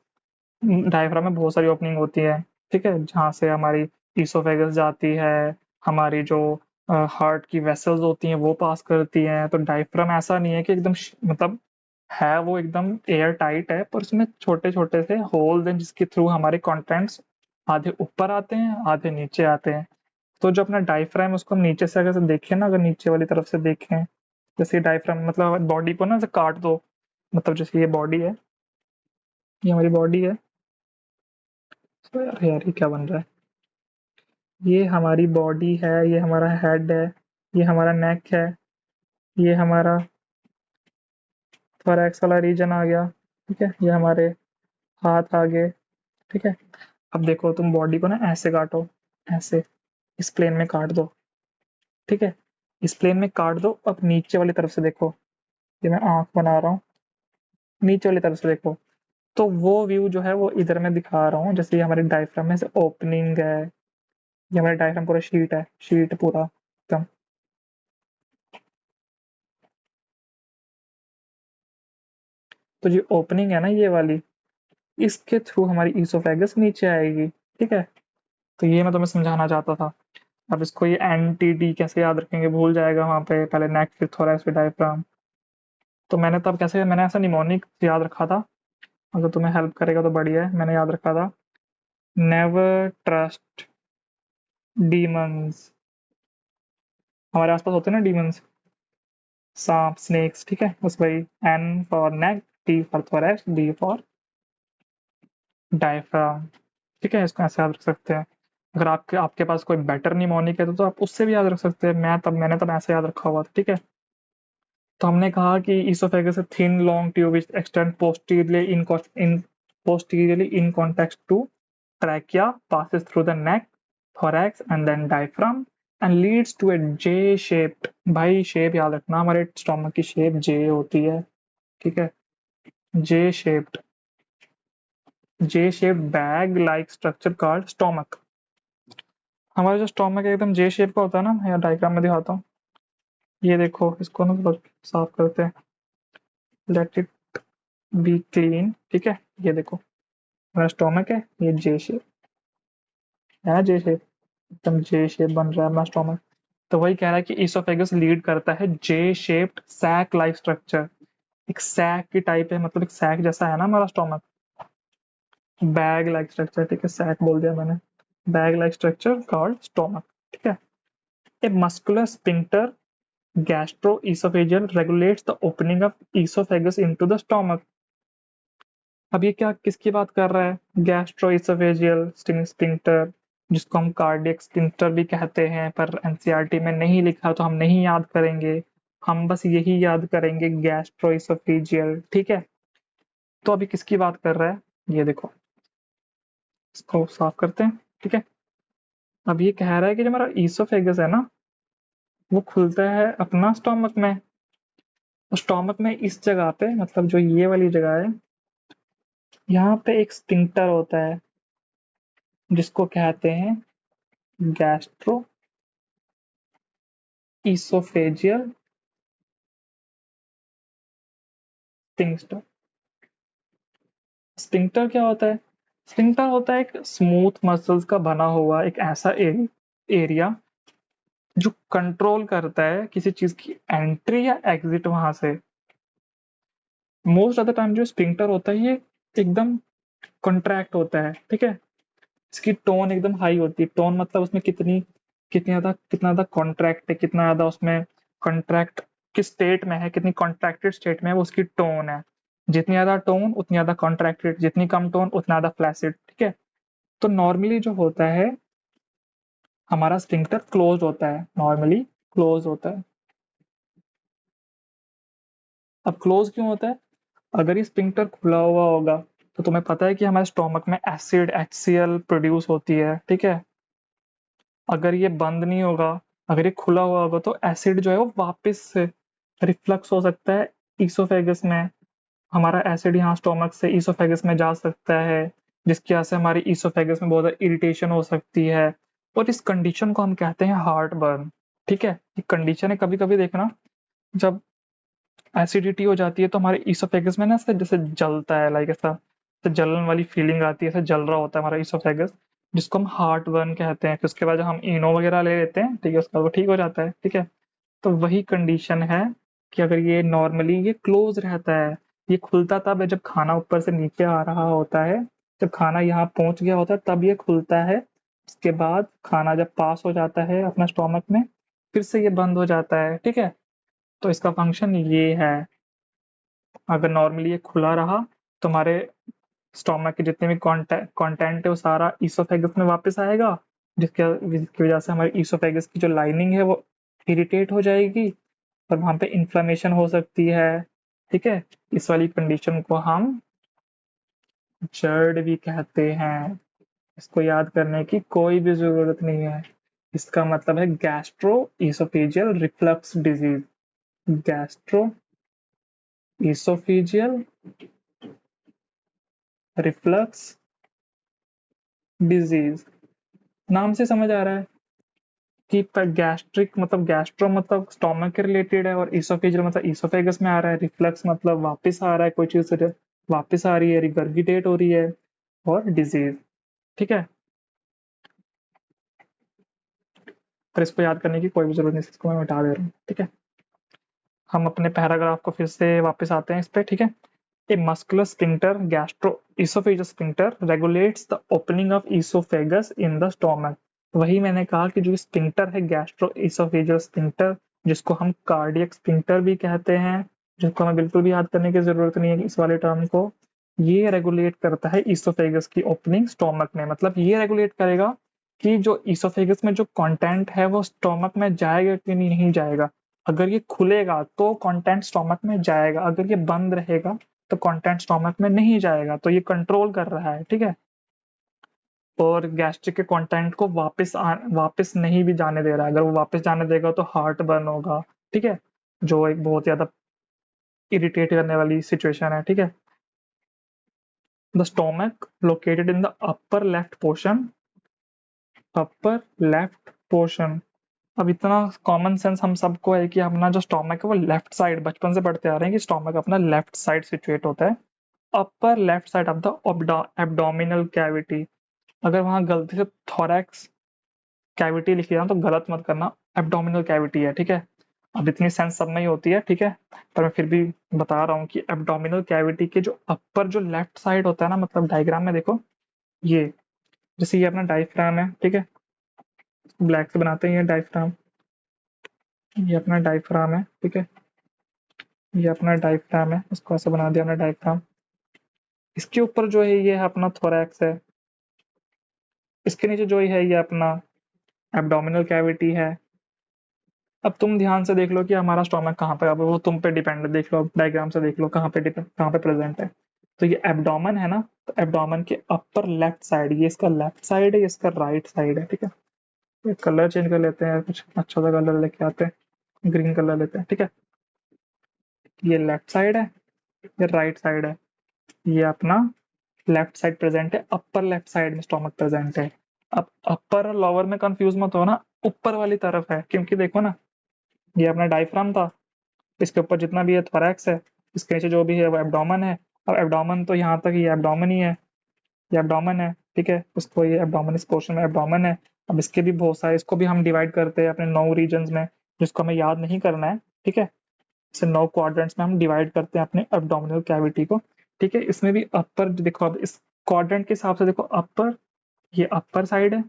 डायफ्राम में बहुत सारी ओपनिंग होती है, ठीक है, जहाँ से हमारी ईसोफेगस जाती है, हमारी जो हार्ट की वेसल्स होती हैं वो पास करती हैं। तो डायफ्राम ऐसा नहीं है कि एकदम मतलब है, वो एकदम एयर टाइट है, पर उसमें छोटे छोटे से होल्स हैं जिसके थ्रू हमारे कंटेंट्स आधे ऊपर आते हैं, आधे नीचे आते हैं। तो जो अपना डायफ्राम उसको हम नीचे से अगर देखें ना, अगर नीचे वाली तरफ से देखें, जैसे डायफ्राम मतलब बॉडी को ना ऐसे काट दो, मतलब जैसे ये बॉडी है, ये हमारी बॉडी है। तो यार यार ये क्या बन रहा है? ये हमारी बॉडी है, ये हमारा हेड है, ये हमारा नेक है, ये हमारा थोरैक्स वाला रीजन आ गया, ठीक है, ये हमारे हाथ आ गए, ठीक है। अब देखो तुम बॉडी को ना ऐसे काटो, ऐसे इस प्लेन में काट दो, ठीक है, इस प्लेन में काट दो। अब नीचे वाली तरफ से देखो, ये मैं आंख बना रहा हूँ, नीचे वाली तरफ से देखो, तो वो व्यू जो है वो इधर मैं दिखा रहा हूँ। जैसे ये हमारे डायफ्राम में से ओपनिंग है, ये हमारा डायफ्राम पूरा शीट है, शीट पूरा एकदम। तो जो ओपनिंग है ना ये वाली, इसके थ्रू हमारी ईसोफेगस नीचे आएगी, ठीक है। तो ये मैं तुम्हें समझाना चाहता था। अब इसको ये एनटीडी कैसे याद रखेंगे, भूल जाएगा वहां पे, पहले नेक फिर थोरैक्स फिर डायफ्राम। तो मैंने तब कैसे, मैंने ऐसा निमोनिक याद रखा था, अगर तुम्हें हेल्प करेगा तो बढ़िया है। मैंने याद रखा था, नेवर ट्रस्ट डीमंस। हमारे आसपास होते हैं ना डीमंस, सांप, स्नेक्स, ठीक है, बस वही। N for neck, T for thorax, D for diaphragm, ठीक है। इसको ऐसे याद रख सकते हैं। अगर आपके आपके पास कोई बेटर निमोनिक है तो आप उससे भी याद रख सकते हैं। मैंने तब ऐसे याद रखा हुआ था, ठीक है। तो हमने कहा कि oesophagus thin long tube which extend posteriorly in context to trachea, passes through the neck, thorax and then diaphragm and leads to a J shaped, भाई शेप याद रखना, हमारे स्टोमक की शेप J होती है, ठीक है। J shaped, J shaped bag like structure called stomach। हमारा जो स्टोमक एकदम J शेप का होता है ना, या डायग्राम में दिखाता हूँ, ये देखो, इसको ना थोड़ा साफ करते हैं, लेट इट बी क्लीन, ठीक है। ये देखो हमारा स्टोमक है, ये J शेप है ना, J शेप, एकदम J शेप बन रहा है हमारा स्टोमक। तो वही कह रहा है कि इसोफेगस लीड करता है J shaped sac like structure. एक सैक की टाइप है, मतलब एक सैक जैसा है ना हमारा स्टोमक, बैग लाइक स्ट्रक्चर, ठीक है, सैक बोल दिया मैंने, bag like structure called stomach, ठीक है। A muscular sphincter gastro-oesophageal regulates the opening of oesophagus into the stomach. अब ये क्या किसकी बात कर रहा है? गैस्ट्रोइसोफेजियल स्पिंक्टर, जिसको हम कार्डियक स्पिंक्टर भी कहते हैं, पर एनसीईआरटी में नहीं लिखा तो हम नहीं याद करेंगे, हम बस यही याद करेंगे, गैस्ट्रोइसोफेजियल, ठीक है। तो अभी किसकी बात कर रहा है, ये देखो, इसको साफ करते हैं, ठीक है। अब ये कह रहा है कि जो हमारा ईसोफेगस है ना, वो खुलता है अपना स्टोमक में। स्टोमक में इस जगह पे, मतलब जो ये वाली जगह है, यहाँ पे एक स्पिंक्टर होता है जिसको कहते हैं गैस्ट्रो इसोफेजियल स्पिंक्टर। स्पिंक्टर क्या होता है? स्पिंक्टर होता है एक स्मूथ मसल्स का बना हुआ एक ऐसा एरिया जो कंट्रोल करता है किसी चीज की एंट्री या एग्जिट वहां से। मोस्ट ऑफ द टाइम जो स्फिंक्टर होता है ये एकदम कॉन्ट्रैक्ट होता है, ठीक है। इसकी टोन एकदम हाई होती है। टोन मतलब उसमें कितना ज्यादा कॉन्ट्रैक्ट है, कितना ज्यादा उसमें कॉन्ट्रैक्ट किस स्टेट में है, कितनी कॉन्ट्रैक्टेड स्टेट में है, वो उसकी टोन है। जितनी ज्यादा टोन उतनी ज्यादा कॉन्ट्रैक्टेड, जितनी कम टोन उतना ज्यादा फ्लैसिड, ठीक है। तो नॉर्मली जो होता है हमारा स्फिंक्टर क्लोज होता है, नॉर्मली क्लोज होता है। अब क्लोज क्यों होता है? अगर ये स्फिंक्टर खुला हुआ होगा तो तुम्हें पता है कि हमारे स्टोमक में एसिड HCl प्रोड्यूस होती है, ठीक है। अगर ये बंद नहीं होगा, अगर ये खुला हुआ होगा तो एसिड जो है वो वापस से रिफ्लक्स हो सकता है ईसोफेगस में। हमारा एसिड यहाँ स्टोमक से ईसोफेगस में जा सकता है, जिसकी वजह से हमारी ईसोफेगस में बहुत ज़्यादा इरिटेशन हो सकती है। और इस कंडीशन को हम कहते हैं हार्ट बर्न, ठीक है। ये कंडीशन है, कभी कभी देखना जब एसिडिटी हो जाती है तो हमारे ईसोफेगस में ना ऐसे जैसे जलता है, लाइक ऐसा तो जलन वाली फीलिंग आती है, ऐसे जल रहा होता है हमारा ईसोफेगस, जिसको हम हार्ट बर्न कहते हैं। फिर उसके बाद जब हम इनो वगैरह ले लेते हैं, ठीक है, उसके बाद वो ठीक हो जाता है, ठीक है। तो वही कंडीशन है कि अगर ये नॉर्मली ये क्लोज रहता है, ये खुलता तब है जब खाना ऊपर से नीचे आ रहा होता है, जब खाना यहाँ पहुंच गया होता है तब ये खुलता है। उसके बाद खाना जब पास हो जाता है अपना स्टोमक में, फिर से ये बंद हो जाता है, ठीक है। तो इसका फंक्शन ये है। अगर नॉर्मली ये खुला रहा तो हमारे स्टोमक के जितने भी कंटेंट है वो सारा ईसोफेगस में वापस आएगा, जिसकी वजह से हमारी ईसोफेगस की जो लाइनिंग है वो इरिटेट हो जाएगी और वहां पे इन्फ्लेमेशन हो सकती है, ठीक है। इस वाली कंडीशन को हम जर्ड भी कहते हैं। इसको याद करने की कोई भी जरूरत नहीं है। इसका मतलब है gastro oesophageal reflux disease. Gastro oesophageal reflux disease, नाम से समझ आ रहा है कि गैस्ट्रिक मतलब गैस्ट्रो मतलब स्टोमक के रिलेटेड है, और ईसोफेजियल मतलब ईसोफेगस में आ रहा है, रिफ्लक्स मतलब वापस आ रहा है, कोई चीज वापस आ रही है, रिगर्गिटेट हो रही है, और डिजीज, ठीक है। पर इसको याद करने की कोई भी जरूरत नहीं, इसको मैं मिटा दे रहा हूँ, ठीक है। हम अपने पैराग्राफ को फिर से वापस आते हैं इस पे, ठीक है। A muscular sphincter, gastroesophageal sphincter, regulates the opening of esophagus in the stomach. वही मैंने कहा कि जो स्पिंक्टर है गैस्ट्रोएसोफेजियल स्पिंक्टर, जिसको हम कार्डियक स्पिंक्टर भी कहते हैं, जिसको हमें बिल्कुल भी याद करने की जरूरत नहीं है इस वाले टर्म को, ये रेगुलेट करता है ईसोफेगस की ओपनिंग स्टोमक में। मतलब ये रेगुलेट करेगा कि जो ईसोफेगस में जो कंटेंट है वो स्टोमक में जाएगा कि नहीं जाएगा। अगर ये खुलेगा तो कंटेंट स्टोमक में जाएगा, अगर ये बंद रहेगा तो कंटेंट स्टोमक में नहीं जाएगा। तो ये कंट्रोल कर रहा है, ठीक है। और गैस्ट्रिक के कंटेंट को वापस नहीं भी जाने दे रहा है। अगर वो वापस जाने देगा तो हार्ट बर्न होगा, ठीक है, जो एक बहुत ज्यादा इरिटेट करने वाली सिचुएशन है, ठीक है। The stomach located in the upper left portion. अब इतना कॉमन सेंस हम सबको है कि अपना जो स्टोमक है वो लेफ्ट साइड, बचपन से पढ़ते आ रहे हैं कि स्टोमक अपना लेफ्ट साइड सिचुएट होता है, upper left side of the abdominal cavity. अगर वहां गलती से थोरैक्स कैविटी लिख लिया तो गलत मत करना, एब्डोमिनल कैविटी है, ठीक है। अब इतनी सेंस सब में ही होती है, ठीक है, पर मैं फिर भी बता रहा हूँ कि एब्डोमिनल कैविटी के जो अपर जो लेफ्ट साइड होता है ना, मतलब डायग्राम में देखो, ये जैसे ये अपना डायफ्राम है, ठीक है, ब्लैक से बनाते हैं ये डायफ्राम, ये अपना डायफ्राम है, ठीक है, ये अपना डायफ्राम है, इसको ऐसे बना दिया हमने डायफ्राम। इसके ऊपर जो है ये अपना थोरैक्स है, इसके नीचे जो है ये अपना एब्डोमिनल कैविटी है। अब तुम ध्यान से देख लो कि हमारा स्टोमक कहाँ पे, अब वो तुम पे डिपेंड है, देख लो डायग्राम से देख लो कहाँ पे प्रेजेंट है। तो ये एब्डोमन है ना, तो एब्डोमन के अपर लेफ्ट साइड, ये इसका लेफ्ट साइड है, ये इसका राइट साइड है, ठीक है। ये कलर चेंज कर लेते हैं, कुछ अच्छा सा कलर लेके आते हैं, ग्रीन कलर लेते हैं, ठीक है। ये लेफ्ट साइड है, ये राइट साइड है, ये अपना लेफ्ट साइड प्रेजेंट है, अपर लेफ्ट साइड में स्टोमक प्रेजेंट है। अब अपर और लोअर में कंफ्यूज मत हो ना, ऊपर वाली तरफ है, क्योंकि देखो ना, ये अपना डायफ्राम था, इसके ऊपर जितना भी है थोरैक्स है, इसके नीचे जो भी है वो एब्डोमन है। अब एब्डोमन तो यहाँ तक ये एब्डोमन ही है, ये एब्डोमन है, ठीक है, उसको ये एब्डोमन, इस पोर्शन में एब्डोमन है। अब इसके भी बहुत सारे, इसको भी हम डिवाइड करते हैं अपने 9 रीजन में, जिसको हमें याद नहीं करना है, ठीक है। से 9 क्वाड्रेंट्स में हम डिवाइड करते हैं अपने एब्डोमिनल कैविटी को। ठीक है, इसमें भी अपर देखो, अब इस क्वाड्रेंट के हिसाब से देखो, अपर, ये अपर साइड है,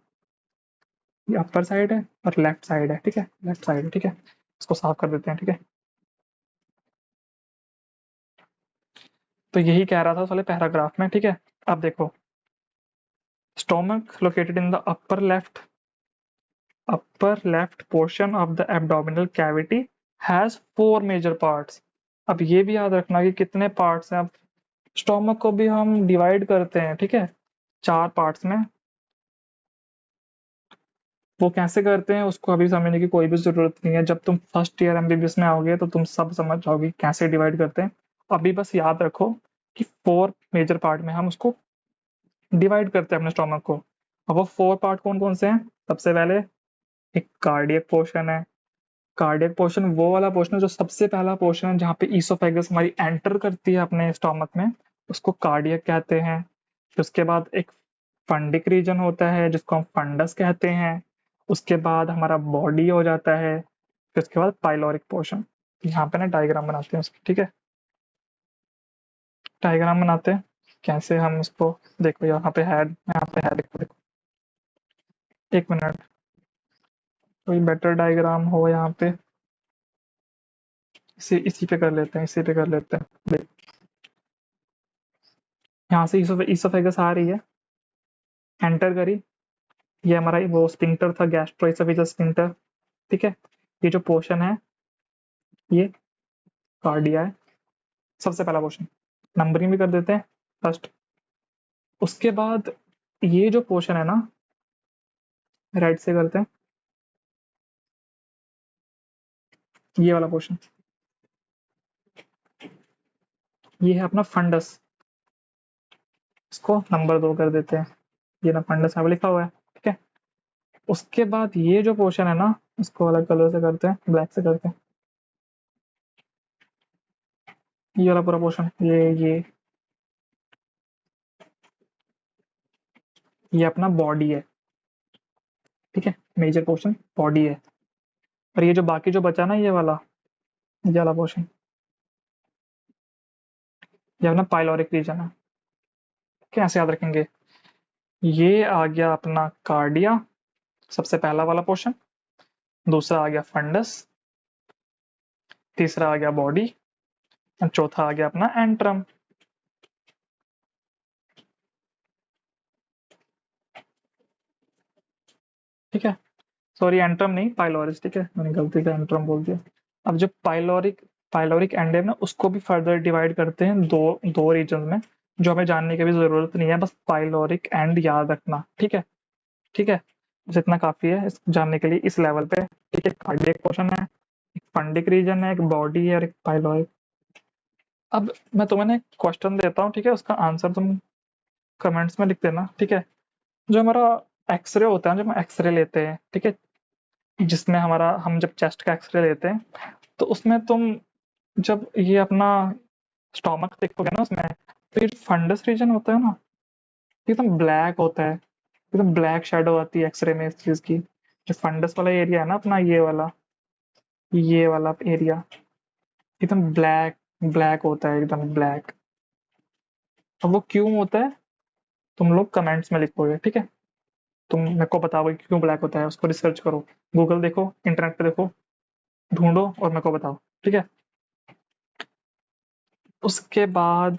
ये अपर साइड है और लेफ्ट साइड है। ठीक है, लेफ्ट साइड है। ठीक है, इसको साफ कर देते हैं। ठीक है, तो यही कह रहा था उस वाले पैराग्राफ में। ठीक है, अब देखो, stomach located in the upper left portion of the abdominal cavity has 4 major parts। अब ये भी याद रखना कि कितने पार्ट्स हैं। अब स्टोमक को भी हम डिवाइड करते हैं, ठीक है, 4 पार्ट्स में। वो कैसे करते हैं उसको अभी समझने की कोई भी जरूरत नहीं है, जब तुम फर्स्ट ईयर एमबीबीएस में आओगे तो तुम सब समझ जाओगे कैसे डिवाइड करते हैं। अभी बस याद रखो कि 4 मेजर पार्ट में हम उसको डिवाइड करते हैं अपने स्टोमक को। अब वो 4 पार्ट कौन कौन से हैं? सबसे पहले एक कार्डियक पोर्शन है। कार्डियक पोर्शन वो वाला पोर्शन है जो सबसे पहला पोर्शन है, जहाँ पे ईसोफेगस हमारी एंटर करती है अपने स्टोमक में, उसको कार्डियक कहते हैं। फिर उसके बाद एक फंडिक रीजन होता है जिसको हम फंडस कहते हैं। उसके बाद हमारा बॉडी हो जाता है। फिर उसके बाद पाइलोरिक पोर्शन। यहाँ पे ना डायग्राम बनाते हैं उसकी। ठीक है, डायग्राम बनाते हैं कैसे हम उसको, देखो यहाँ पे है, देखो देखो, एक मिनट, कोई बेटर डायग्राम हो यहाँ पे, इसी पे कर लेते हैं, इसी पे कर लेते हैं। देख, यहाँ से ईसोफेगस आ रही है, एंटर करी, ये हमारा वो स्फिंक्टर था, गैस्ट्रोइसोफेगस स्फिंक्टर। ठीक है, ये जो पोर्शन है ये कार्डिया है, सबसे पहला पोर्शन। नंबरिंग भी कर देते हैं फर्स्ट। उसके बाद ये जो पोर्शन है ना, राइट से करते हैं, ये वाला पोर्शन, ये है अपना फंडस, इसको नंबर 2 कर देते हैं। ये ना फंडस यहाँ पे लिखा हुआ है। ठीक है, उसके बाद ये जो पोर्शन है ना, इसको अलग कलर से करते हैं, ब्लैक से करते हैं, ये वाला पूरा पोर्शन, ये अपना बॉडी है। ठीक है, मेजर पोर्शन बॉडी है। और ये जो बाकी जो बचा ना, ये वाला पोर्शन, ये अपना पाइलोरिक रीजन है। कैसे याद रखेंगे? ये आ गया अपना कार्डिया, सबसे पहला वाला पोर्शन। दूसरा आ गया फंडस, तीसरा आ गया बॉडी, और चौथा आ गया अपना एंट्रम। ठीक है, सॉरी एंट्रम नहीं, पाइलोरिस। ठीक है, मैंने गलती से एंट्रम बोल दिया। अब जो पाइलोरिक एंड है ना, उसको भी फर्दर डिवाइड करते हैं दो दो रीजन में, जो हमें जानने की भी जरूरत नहीं है, बस पाइलोरिक एंड याद रखना। ठीक है, ठीक है, बस इतना काफी है इस जानने के लिए इस लेवल पे। ठीक है, कार्डियक पोर्शन है, एक फंडिक रीजन है, एक बॉडी है और एक पाइलोरिक। अब मैं तुम्हें क्वेश्चन देता हूँ, ठीक है, उसका आंसर तुम कमेंट्स में लिख देना। ठीक है, जो हमारा एक्सरे होता है, जब हम एक्सरे लेते हैं, ठीक है, जिसमें हमारा, हम जब चेस्ट का एक्सरे लेते हैं, तो उसमें तुम जब ये अपना स्टोमक देखोगे ना, उसमें तो ये फंडस रीजन होता है ना, एकदम ब्लैक होता है, एकदम ब्लैक शेडो आती है एक्सरे में इस चीज की। जो फंडस वाला एरिया है ना अपना, ये वाला एरिया एकदम ब्लैक ब्लैक होता है, एकदम ब्लैक। अब वो क्यों होता है तुम लोग कमेंट्स में लिखोगे। ठीक है, तुम मेरे को बताओगे कि क्यों ब्लैक होता है, उसको रिसर्च करो, गूगल देखो, इंटरनेट पे देखो, ढूंढो और मेरे को बताओ। ठीक है, उसके बाद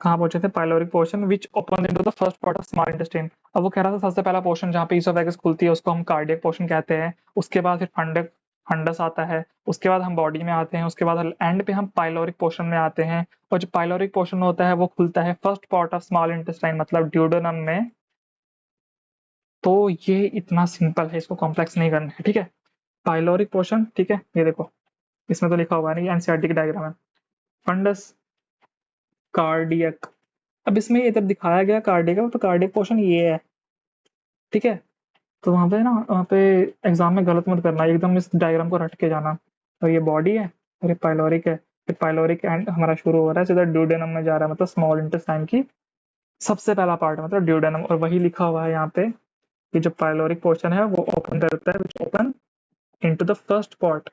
कहाँ पहुंचे थे? Pyloric portion which open into the first part of small intestine. अब वो कह रहा था सबसे पहला पोर्शन जहाँ पे ईसोफेगस खुलती है उसको हम कार्डियक पोर्शन कहते हैं। उसके बाद फिर फंडस आता है, उसके बाद हम बॉडी में आते हैं, उसके बाद एंड पे हम पाइलोरिक पोर्शन में आते हैं। और जो पाइलोरिक पोर्शन होता है वो खुलता है first part of small intestine, मतलब ड्यूडेनम में। तो ये इतना सिंपल है, इसको कॉम्प्लेक्स नहीं करना है। ठीक है, पाइलोरिक पोर्शन, ठीक है, ये देखो इसमें तो लिखा हुआ नहीं, एनसीईआरटी की डायग्राम है। फंडस, कार्डियक, अब इसमें ये जब दिखाया गया कार्डियक का, तो कार्डियक पोर्शन ये है। ठीक है, तो वहाँ पे एग्जाम में गलत मत करना, एकदम इस डायग्राम को रट के जाना। और ये बॉडी है और ये पाइलोरिक है, फिर पाइलोरिक एंड हमारा शुरू हो रहा है सीधा ड्यूडेनम में जा रहा है, मतलब स्मॉल इंटेस्टाइन की सबसे पहला पार्ट है, मतलब ड्यूडेनम। और वही लिखा हुआ है यहाँ पे कि जो पाइलोरिक पोर्शन है वो ओपन करता है, which open into the first part,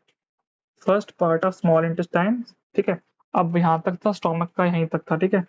first part of small intestine, ठीक है। अब यहाँ तक था, स्टोमक का यहीं तक था, ठीक है।